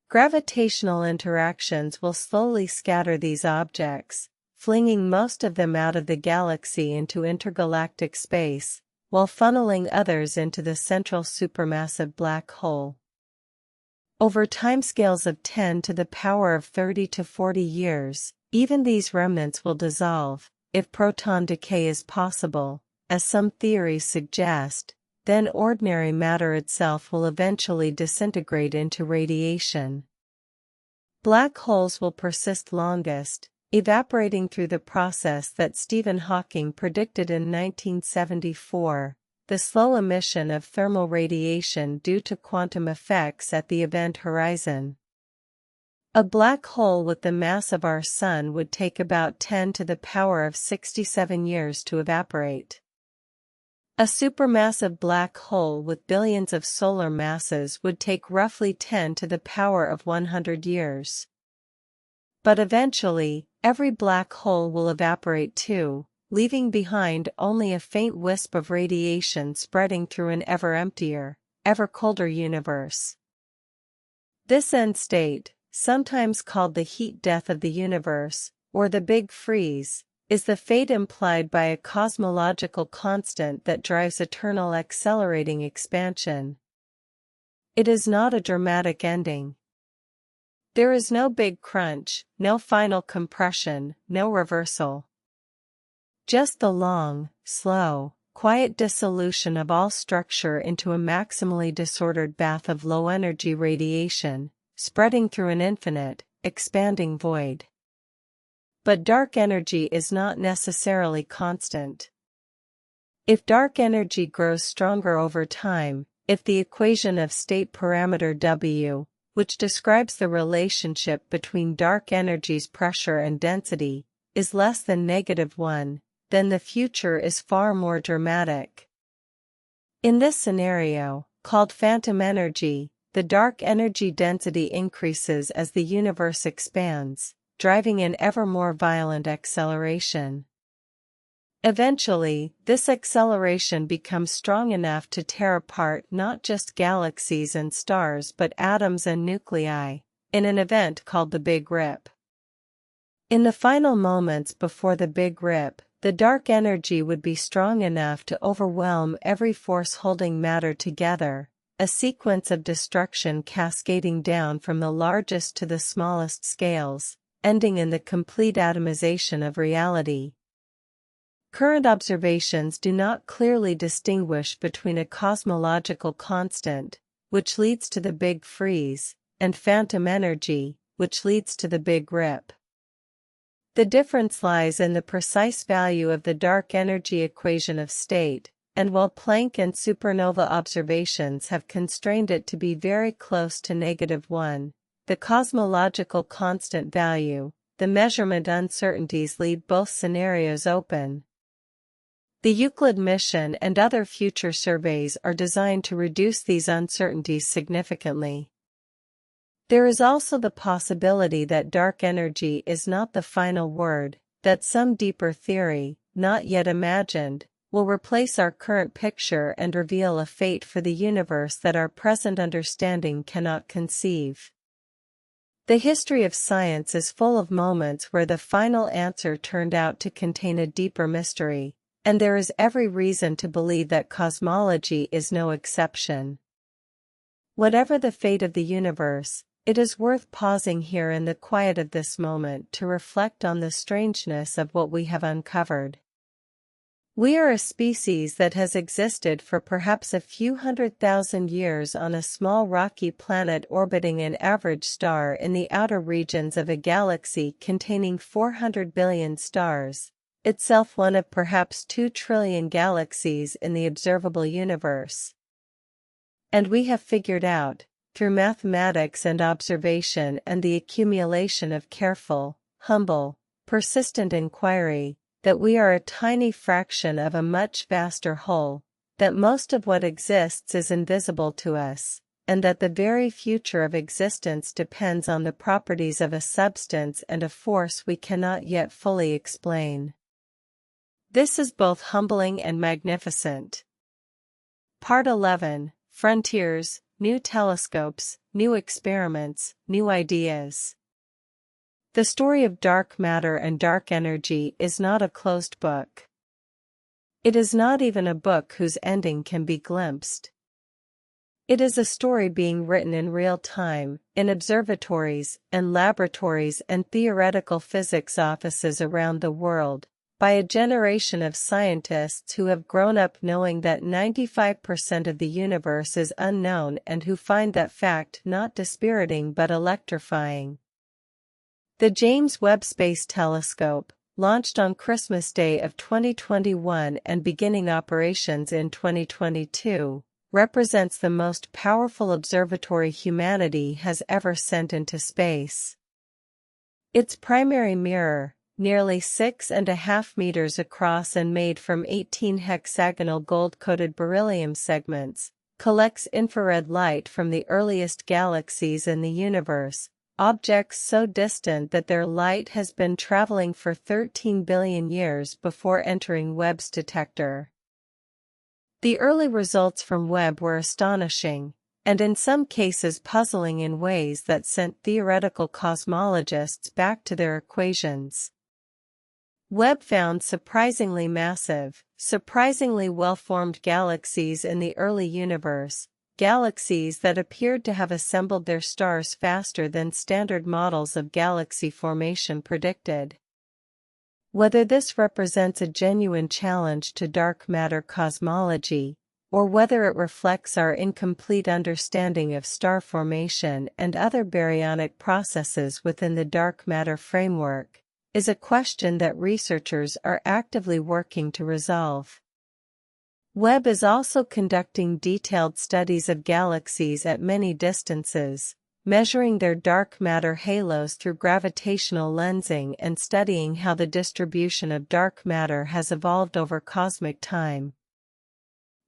Gravitational interactions will slowly scatter these objects, flinging most of them out of the galaxy into intergalactic space, while funneling others into the central supermassive black hole. Over timescales of 10 to the power of 30 to 40 years, even these remnants will dissolve, if proton decay is possible, as some theories suggest. Then ordinary matter itself will eventually disintegrate into radiation. Black holes will persist longest, evaporating through the process that Stephen Hawking predicted in 1974, the slow emission of thermal radiation due to quantum effects at the event horizon. A black hole with the mass of our Sun would take about 10 to the power of 67 years to evaporate. A supermassive black hole with billions of solar masses would take roughly 10 to the power of 100 years. But eventually, every black hole will evaporate too, leaving behind only a faint wisp of radiation spreading through an ever emptier, ever colder universe. This end state, sometimes called the heat death of the universe, or the Big Freeze, is the fate implied by a cosmological constant that drives eternal accelerating expansion. It is not a dramatic ending. There is no big crunch, no final compression, no reversal. Just the long, slow, quiet dissolution of all structure into a maximally disordered bath of low-energy radiation, spreading through an infinite, expanding void. But dark energy is not necessarily constant. If dark energy grows stronger over time, if the equation of state parameter W, which describes the relationship between dark energy's pressure and density, is less than -1, then the future is far more dramatic. In this scenario, called phantom energy, the dark energy density increases as the universe expands, driving an ever more violent acceleration. Eventually, this acceleration becomes strong enough to tear apart not just galaxies and stars but atoms and nuclei, in an event called the Big Rip. In the final moments before the Big Rip, the dark energy would be strong enough to overwhelm every force holding matter together, a sequence of destruction cascading down from the largest to the smallest scales, ending in the complete atomization of reality. Current observations do not clearly distinguish between a cosmological constant, which leads to the Big Freeze, and phantom energy, which leads to the Big Rip. The difference lies in the precise value of the dark energy equation of state, and while Planck and supernova observations have constrained it to be very close to -1, the cosmological constant value, the measurement uncertainties leave both scenarios open. The Euclid mission and other future surveys are designed to reduce these uncertainties significantly. There is also the possibility that dark energy is not the final word, that some deeper theory, not yet imagined, will replace our current picture and reveal a fate for the universe that our present understanding cannot conceive. The history of science is full of moments where the final answer turned out to contain a deeper mystery, and there is every reason to believe that cosmology is no exception. Whatever the fate of the universe, it is worth pausing here in the quiet of this moment to reflect on the strangeness of what we have uncovered. We are a species that has existed for perhaps a few 100,000 years on a small rocky planet orbiting an average star in the outer regions of a galaxy containing 400 billion stars, itself one of perhaps 2 trillion galaxies in the observable universe. And we have figured out, through mathematics and observation and the accumulation of careful, humble, persistent inquiry, that we are a tiny fraction of a much vaster whole, that most of what exists is invisible to us, and that the very future of existence depends on the properties of a substance and a force we cannot yet fully explain. This is both humbling and magnificent. Part 11, Frontiers, New Telescopes, New Experiments, New Ideas. The story of dark matter and dark energy is not a closed book. It is not even a book whose ending can be glimpsed. It is a story being written in real time, in observatories and laboratories and theoretical physics offices around the world, by a generation of scientists who have grown up knowing that 95% of the universe is unknown and who find that fact not dispiriting but electrifying. The James Webb Space Telescope, launched on Christmas Day of 2021 and beginning operations in 2022, represents the most powerful observatory humanity has ever sent into space. Its primary mirror, nearly 6.5 meters across and made from 18 hexagonal gold-coated beryllium segments, collects infrared light from the earliest galaxies in the universe, objects so distant that their light has been traveling for 13 billion years before entering Webb's detector. The early results from Webb were astonishing, and in some cases puzzling in ways that sent theoretical cosmologists back to their equations. Webb found surprisingly massive, surprisingly well-formed galaxies in the early universe, galaxies that appeared to have assembled their stars faster than standard models of galaxy formation predicted. Whether this represents a genuine challenge to dark matter cosmology, or whether it reflects our incomplete understanding of star formation and other baryonic processes within the dark matter framework, is a question that researchers are actively working to resolve. Webb is also conducting detailed studies of galaxies at many distances, measuring their dark matter halos through gravitational lensing and studying how the distribution of dark matter has evolved over cosmic time.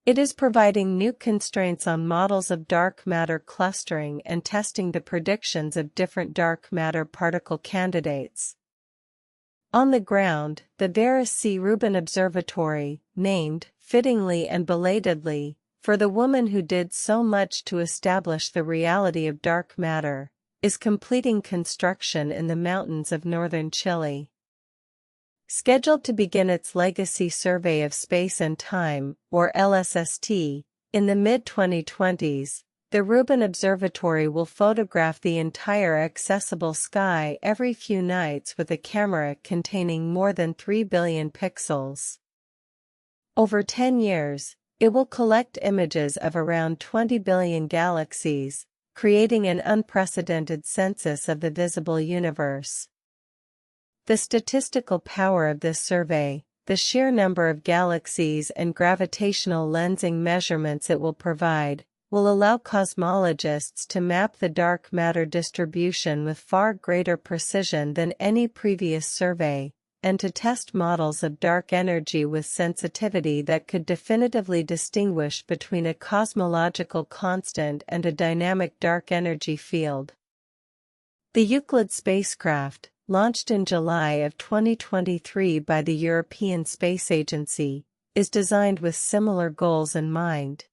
It is providing new constraints on models of dark matter clustering and testing the predictions of different dark matter particle candidates. On the ground, the Vera C. Rubin Observatory, named, fittingly and belatedly, for the woman who did so much to establish the reality of dark matter, is completing construction in the mountains of northern Chile. Scheduled to begin its Legacy Survey of Space and Time, or LSST, in the mid-2020s, the Rubin Observatory will photograph the entire accessible sky every few nights with a camera containing more than 3 billion pixels. Over 10 years, it will collect images of around 20 billion galaxies, creating an unprecedented census of the visible universe. The statistical power of this survey, the sheer number of galaxies and gravitational lensing measurements it will provide, will allow cosmologists to map the dark matter distribution with far greater precision than any previous survey, and to test models of dark energy with sensitivity that could definitively distinguish between a cosmological constant and a dynamic dark energy field. The Euclid spacecraft, launched in July of 2023 by the European Space Agency, is designed with similar goals in mind.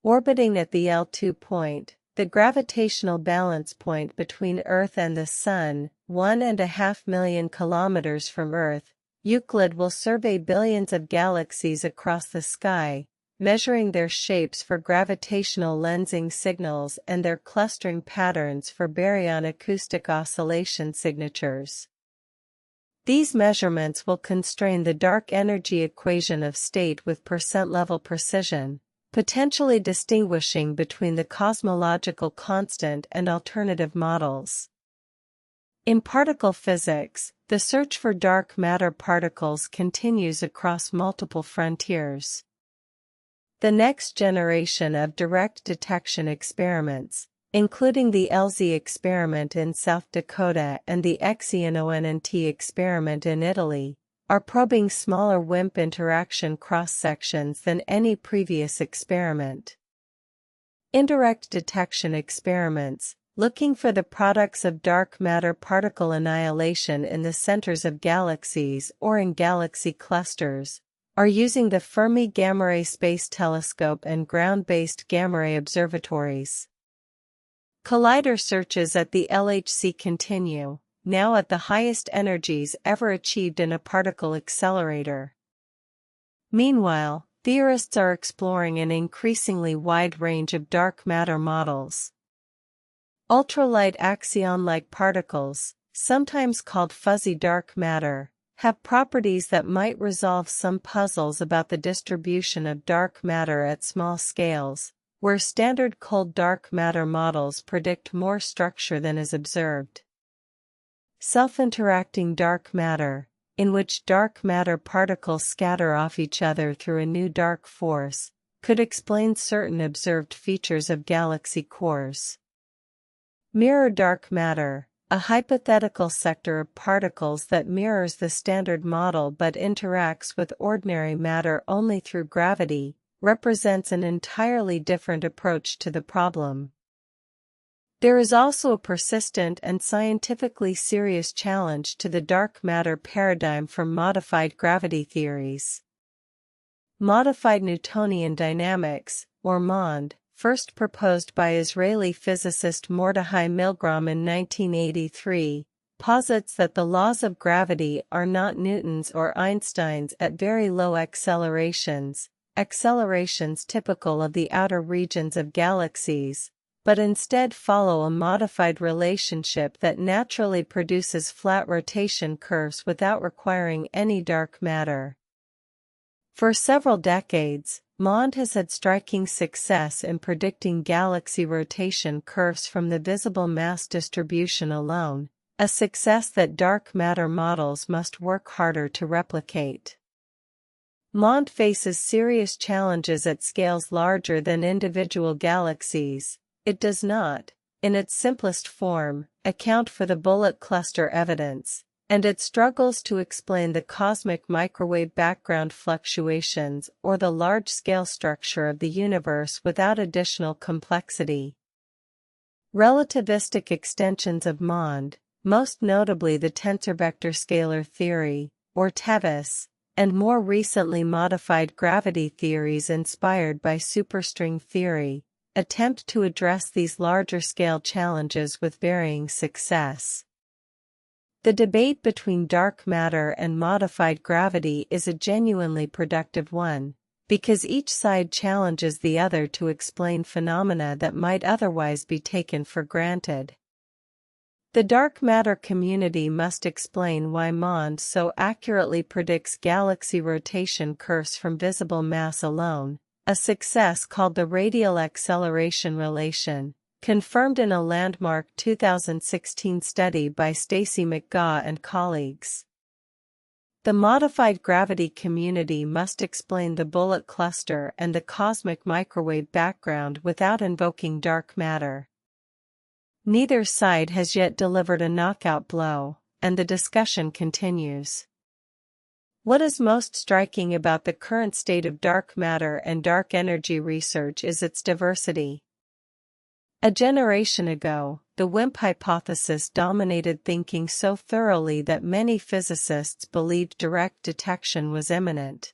Orbiting at the L2 point, the gravitational balance point between Earth and the Sun, 1.5 million kilometers from Earth, Euclid will survey billions of galaxies across the sky, measuring their shapes for gravitational lensing signals and their clustering patterns for baryon acoustic oscillation signatures. These measurements will constrain the dark energy equation of state with percent-level precision, potentially distinguishing between the cosmological constant and alternative models. In particle physics, the search for dark matter particles continues across multiple frontiers. The next generation of direct detection experiments, including the LZ experiment in South Dakota and the XENONNT experiment in Italy, are probing smaller WIMP interaction cross-sections than any previous experiment. Indirect detection experiments, looking for the products of dark matter particle annihilation in the centers of galaxies or in galaxy clusters, are using the Fermi Gamma Ray Space Telescope and ground-based gamma ray observatories. Collider searches at the LHC continue, now at the highest energies ever achieved in a particle accelerator. Meanwhile, theorists are exploring an increasingly wide range of dark matter models. Ultralight axion-like particles, sometimes called fuzzy dark matter, have properties that might resolve some puzzles about the distribution of dark matter at small scales, where standard cold dark matter models predict more structure than is observed. Self-interacting dark matter, in which dark matter particles scatter off each other through a new dark force, could explain certain observed features of galaxy cores. Mirror dark matter, a hypothetical sector of particles that mirrors the standard model but interacts with ordinary matter only through gravity, represents an entirely different approach to the problem. There is also a persistent and scientifically serious challenge to the dark matter paradigm from modified gravity theories. Modified Newtonian dynamics, or MOND, first proposed by Israeli physicist Mordechai Milgrom in 1983, posits that the laws of gravity are not Newton's or Einstein's at very low accelerations, accelerations typical of the outer regions of galaxies, but instead follow a modified relationship that naturally produces flat rotation curves without requiring any dark matter. For several decades, Mond has had striking success in predicting galaxy rotation curves from the visible mass distribution alone, a success that dark matter models must work harder to replicate. Mond faces serious challenges at scales larger than individual galaxies. It does not, in its simplest form, account for the bullet cluster evidence, and it struggles to explain the cosmic microwave background fluctuations or the large-scale structure of the universe without additional complexity. Relativistic extensions of Mond, most notably the tensor vector scalar theory, or TeVis, and more recently modified gravity theories inspired by superstring theory, attempt to address these larger-scale challenges with varying success. The debate between dark matter and modified gravity is a genuinely productive one, because each side challenges the other to explain phenomena that might otherwise be taken for granted. The dark matter community must explain why Mond so accurately predicts galaxy rotation curves from visible mass alone, a success called the radial acceleration relation, confirmed in a landmark 2016 study by Stacy McGaugh and colleagues. The modified gravity community must explain the bullet cluster and the cosmic microwave background without invoking dark matter. Neither side has yet delivered a knockout blow, and the discussion continues. What is most striking about the current state of dark matter and dark energy research is its diversity. A generation ago, the WIMP hypothesis dominated thinking so thoroughly that many physicists believed direct detection was imminent.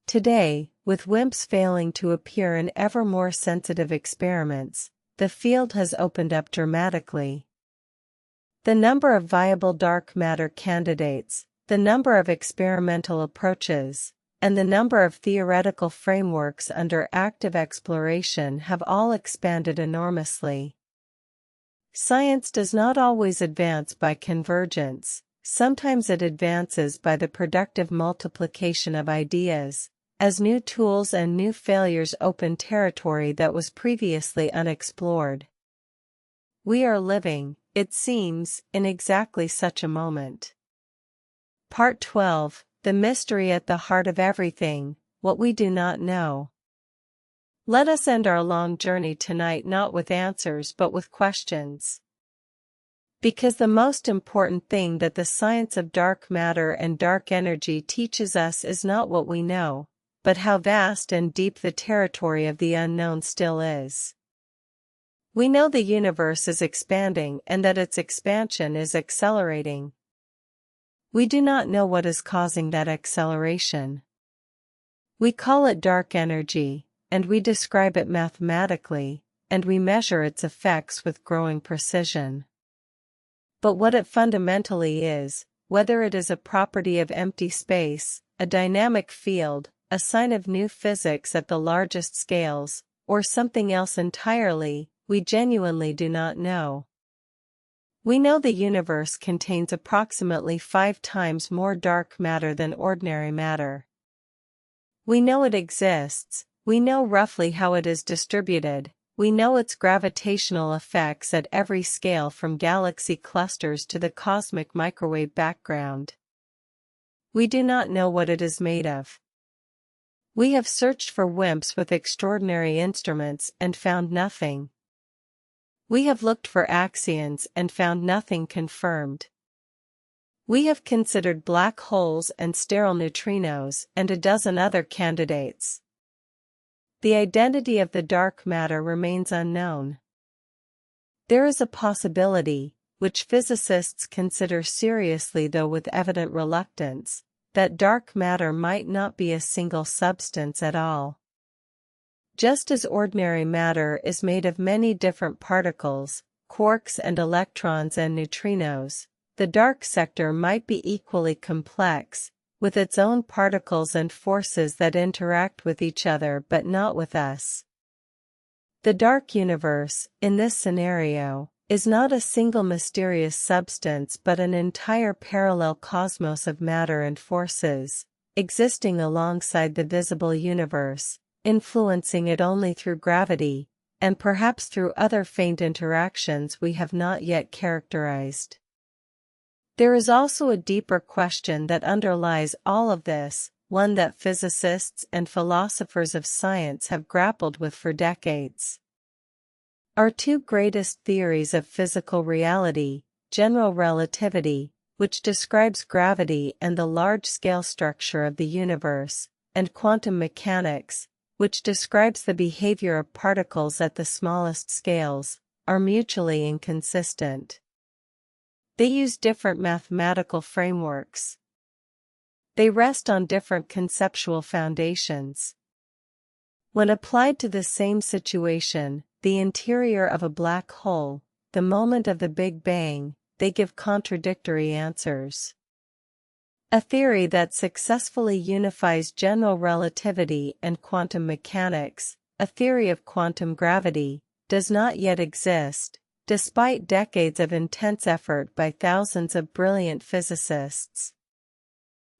Today, with WIMPs failing to appear in ever more sensitive experiments, the field has opened up dramatically. The number of viable dark matter candidates, the number of experimental approaches, and the number of theoretical frameworks under active exploration have all expanded enormously. Science does not always advance by convergence, sometimes it advances by the productive multiplication of ideas, as new tools and new failures open territory that was previously unexplored. We are living, it seems, in exactly such a moment. Part 12, The Mystery at the Heart of Everything, What We Do Not Know. Let us end our long journey tonight not with answers but with questions. Because the most important thing that the science of dark matter and dark energy teaches us is not what we know, but how vast and deep the territory of the unknown still is. We know the universe is expanding and that its expansion is accelerating. We do not know what is causing that acceleration. We call it dark energy, and we describe it mathematically, and we measure its effects with growing precision. But what it fundamentally is, whether it is a property of empty space, a dynamic field, a sign of new physics at the largest scales, or something else entirely, we genuinely do not know. We know the universe contains approximately 5 times more dark matter than ordinary matter. We know it exists, we know roughly how it is distributed, we know its gravitational effects at every scale from galaxy clusters to the cosmic microwave background. We do not know what it is made of. We have searched for WIMPs with extraordinary instruments and found nothing. We have looked for axions and found nothing confirmed. We have considered black holes and sterile neutrinos and a dozen other candidates. The identity of the dark matter remains unknown. There is a possibility, which physicists consider seriously though with evident reluctance, that dark matter might not be a single substance at all. Just as ordinary matter is made of many different particles, quarks and electrons and neutrinos, the dark sector might be equally complex, with its own particles and forces that interact with each other but not with us. The dark universe, in this scenario, is not a single mysterious substance but an entire parallel cosmos of matter and forces, existing alongside the visible universe, influencing it only through gravity, and perhaps through other faint interactions we have not yet characterized. There is also a deeper question that underlies all of this, one that physicists and philosophers of science have grappled with for decades. Our two greatest theories of physical reality, general relativity, which describes gravity and the large-scale structure of the universe, and quantum mechanics, which describes the behavior of particles at the smallest scales, are mutually inconsistent. They use different mathematical frameworks. They rest on different conceptual foundations. When applied to the same situation, the interior of a black hole, the moment of the Big Bang, they give contradictory answers. A theory that successfully unifies general relativity and quantum mechanics, a theory of quantum gravity, does not yet exist, despite decades of intense effort by thousands of brilliant physicists.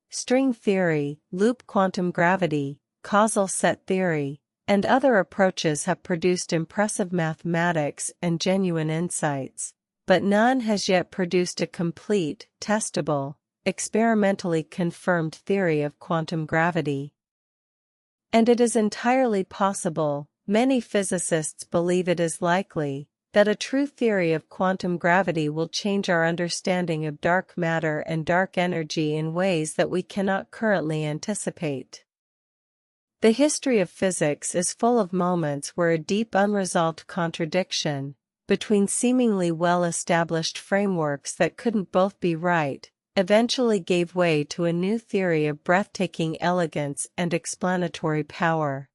String theory, loop quantum gravity, causal set theory, and other approaches have produced impressive mathematics and genuine insights, but none has yet produced a complete, testable, experimentally confirmed theory of quantum gravity. And it is entirely possible, many physicists believe it is likely, that a true theory of quantum gravity will change our understanding of dark matter and dark energy in ways that we cannot currently anticipate. The history of physics is full of moments where a deep unresolved contradiction, between seemingly well-established frameworks that couldn't both be right, eventually gave way to a new theory of breathtaking elegance and explanatory power.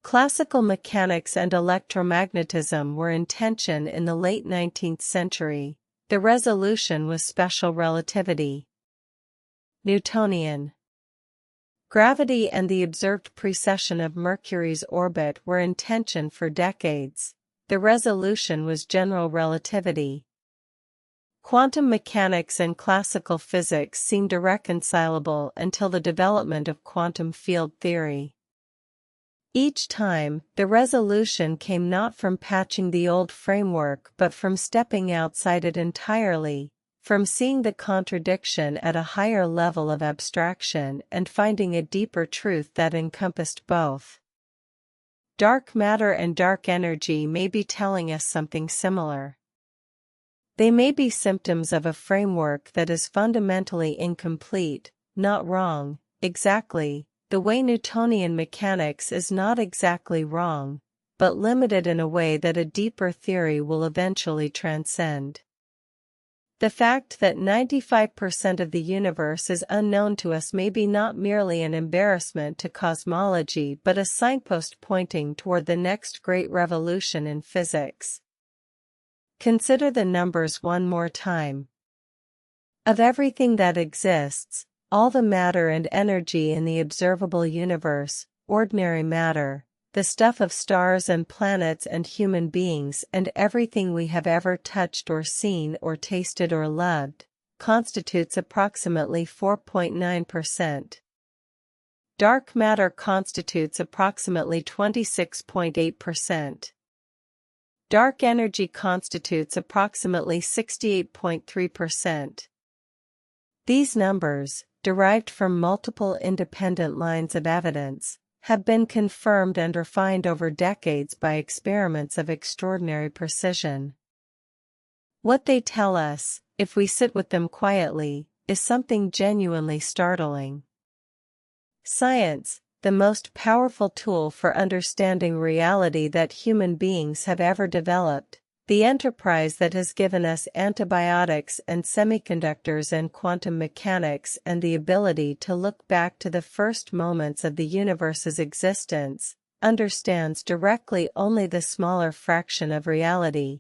Classical mechanics and electromagnetism were in tension in the late 19th century. The resolution was special relativity. Newtonian gravity and the observed precession of Mercury's orbit were in tension for decades. The resolution was general relativity. Quantum mechanics and classical physics seemed irreconcilable until the development of quantum field theory. Each time, the resolution came not from patching the old framework but from stepping outside it entirely, from seeing the contradiction at a higher level of abstraction and finding a deeper truth that encompassed both. Dark matter and dark energy may be telling us something similar. They may be symptoms of a framework that is fundamentally incomplete, not wrong, exactly. The way Newtonian mechanics is not exactly wrong, but limited in a way that a deeper theory will eventually transcend. The fact that 95% of the universe is unknown to us may be not merely an embarrassment to cosmology but a signpost pointing toward the next great revolution in physics. Consider the numbers one more time. Of everything that exists, all the matter and energy in the observable universe, ordinary matter, the stuff of stars and planets and human beings and everything we have ever touched or seen or tasted or loved, constitutes approximately 4.9%. Dark matter constitutes approximately 26.8%. Dark energy constitutes approximately 68.3%. These numbers, derived from multiple independent lines of evidence, have been confirmed and refined over decades by experiments of extraordinary precision. What they tell us, if we sit with them quietly, is something genuinely startling. Science, the most powerful tool for understanding reality that human beings have ever developed, the enterprise that has given us antibiotics and semiconductors and quantum mechanics and the ability to look back to the first moments of the universe's existence, understands directly only the smaller fraction of reality.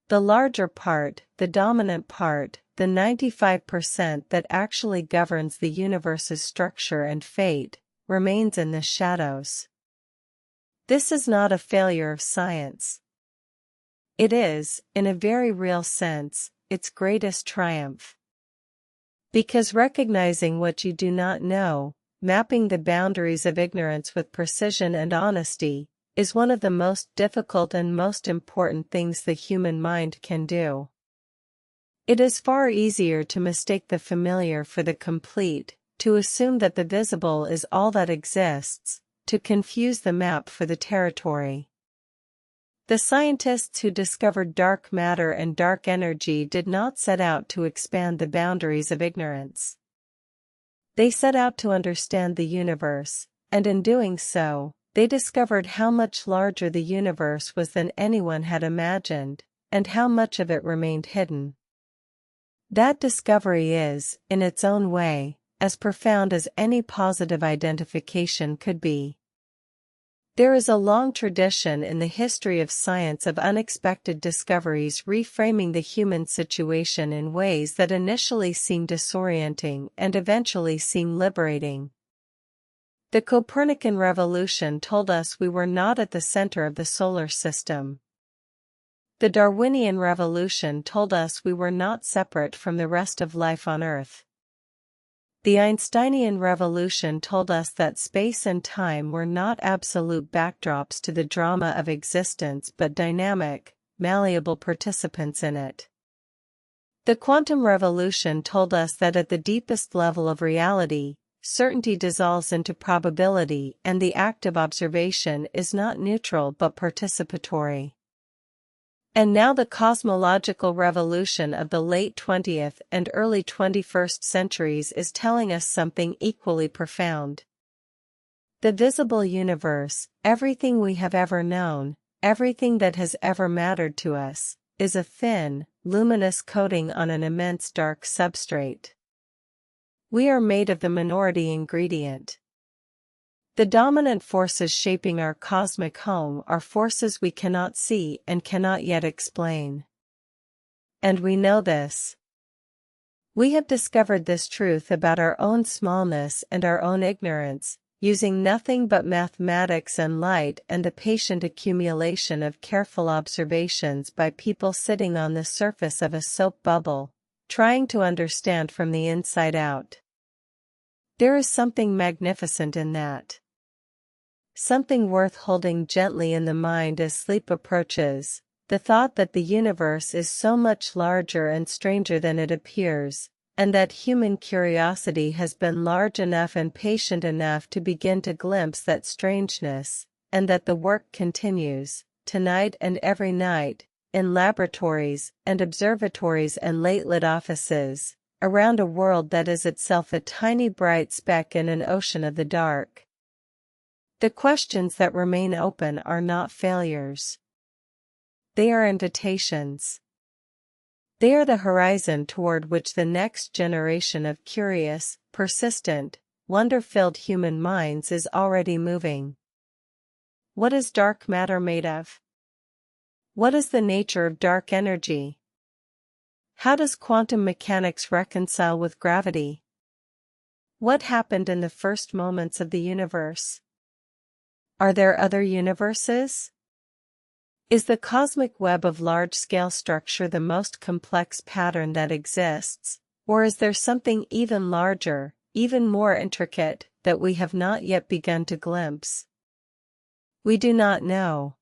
The larger part, the dominant part, the 95% that actually governs the universe's structure and fate, remains in the shadows. This is not a failure of science. It is, in a very real sense, its greatest triumph. Because recognizing what you do not know, mapping the boundaries of ignorance with precision and honesty, is one of the most difficult and most important things the human mind can do. It is far easier to mistake the familiar for the complete, to assume that the visible is all that exists, to confuse the map for the territory. The scientists who discovered dark matter and dark energy did not set out to expand the boundaries of ignorance. They set out to understand the universe, and in doing so, they discovered how much larger the universe was than anyone had imagined, and how much of it remained hidden. That discovery is, in its own way, as profound as any positive identification could be. There is a long tradition in the history of science of unexpected discoveries reframing the human situation in ways that initially seem disorienting and eventually seem liberating. The Copernican revolution told us we were not at the center of the solar system. The Darwinian revolution told us we were not separate from the rest of life on Earth. The Einsteinian revolution told us that space and time were not absolute backdrops to the drama of existence but dynamic, malleable participants in it. The quantum revolution told us that at the deepest level of reality, certainty dissolves into probability and the act of observation is not neutral but participatory. And now the cosmological revolution of the late 20th and early 21st centuries is telling us something equally profound. The visible universe, everything we have ever known, everything that has ever mattered to us, is a thin, luminous coating on an immense dark substrate. We are made of the minority ingredient. The dominant forces shaping our cosmic home are forces we cannot see and cannot yet explain. And we know this. We have discovered this truth about our own smallness and our own ignorance, using nothing but mathematics and light and the patient accumulation of careful observations by people sitting on the surface of a soap bubble, trying to understand from the inside out. There is something magnificent in that. Something worth holding gently in the mind as sleep approaches, the thought that the universe is so much larger and stranger than it appears, and that human curiosity has been large enough and patient enough to begin to glimpse that strangeness, and that the work continues, tonight and every night, in laboratories and observatories and late-lit offices, around a world that is itself a tiny bright speck in an ocean of the dark. The questions that remain open are not failures. They are invitations. They are the horizon toward which the next generation of curious, persistent, wonder-filled human minds is already moving. What is dark matter made of? What is the nature of dark energy? How does quantum mechanics reconcile with gravity? What happened in the first moments of the universe? Are there other universes? Is the cosmic web of large-scale structure the most complex pattern that exists, or is there something even larger, even more intricate, that we have not yet begun to glimpse? We do not know.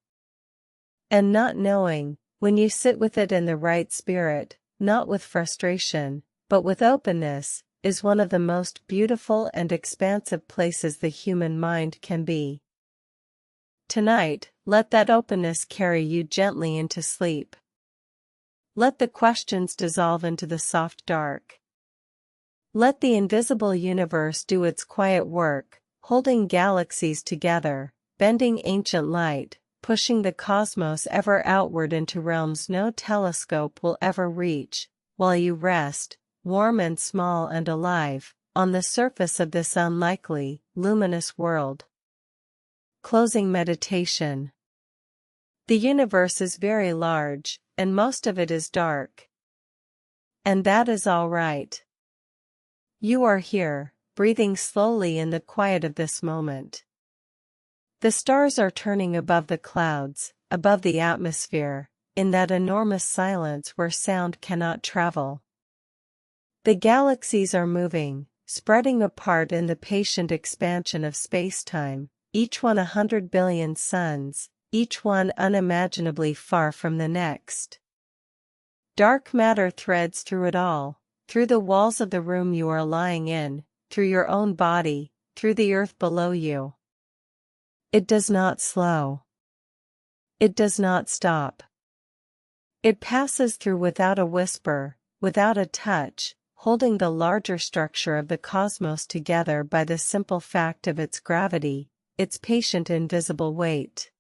And not knowing, when you sit with it in the right spirit, not with frustration, but with openness, is one of the most beautiful and expansive places the human mind can be. Tonight, let that openness carry you gently into sleep. Let the questions dissolve into the soft dark. Let the invisible universe do its quiet work, holding galaxies together, bending ancient light, pushing the cosmos ever outward into realms no telescope will ever reach, while you rest, warm and small and alive, on the surface of this unlikely, luminous world. Closing meditation. The universe is very large, and most of it is dark. And that is all right. You are here, breathing slowly in the quiet of this moment. The stars are turning above the clouds, above the atmosphere, in that enormous silence where sound cannot travel. The galaxies are moving, spreading apart in the patient expansion of space-time, each one 100 billion suns, each one unimaginably far from the next. Dark matter threads through it all, through the walls of the room you are lying in, through your own body, through the earth below you. It does not slow. It does not stop. It passes through without a whisper, without a touch, holding the larger structure of the cosmos together by the simple fact of its gravity, its patient invisible weight.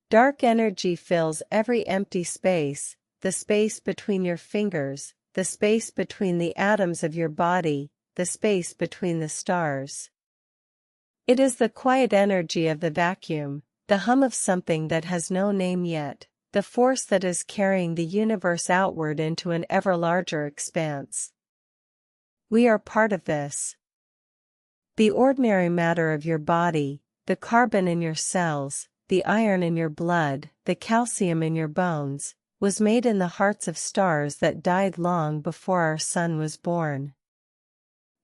Dark energy fills every empty space, the space between your fingers, the space between the atoms of your body, the space between the stars. It is the quiet energy of the vacuum, the hum of something that has no name yet, the force that is carrying the universe outward into an ever larger expanse. We are part of this. The ordinary matter of your body, the carbon in your cells, the iron in your blood, the calcium in your bones, was made in the hearts of stars that died long before our sun was born.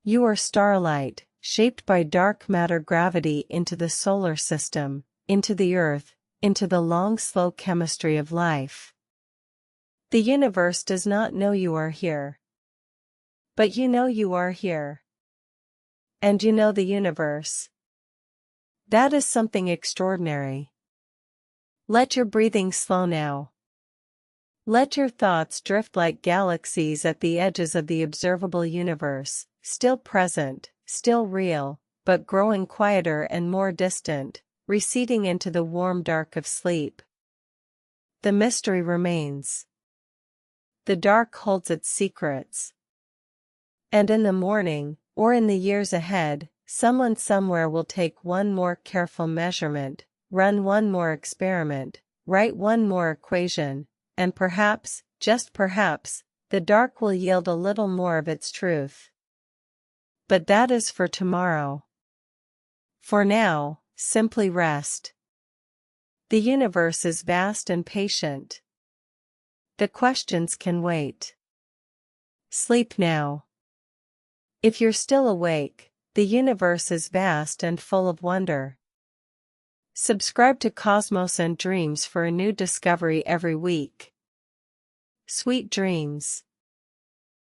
You are starlight, shaped by dark matter gravity into the solar system, into the earth, into the long slow chemistry of life. The universe does not know you are here. But you know you are here. And you know the universe. That is something extraordinary. Let your breathing slow now. Let your thoughts drift like galaxies at the edges of the observable universe, still present, still real, but growing quieter and more distant, receding into the warm dark of sleep. The mystery remains. The dark holds its secrets. And in the morning, or in the years ahead, someone somewhere will take one more careful measurement, run one more experiment, write one more equation, and perhaps, just perhaps, the dark will yield a little more of its truth. But that is for tomorrow. For now, simply rest. The universe is vast and patient. The questions can wait. Sleep now. If you're still awake, the universe is vast and full of wonder. Subscribe to Cosmos and Dreams for a new discovery every week. Sweet dreams.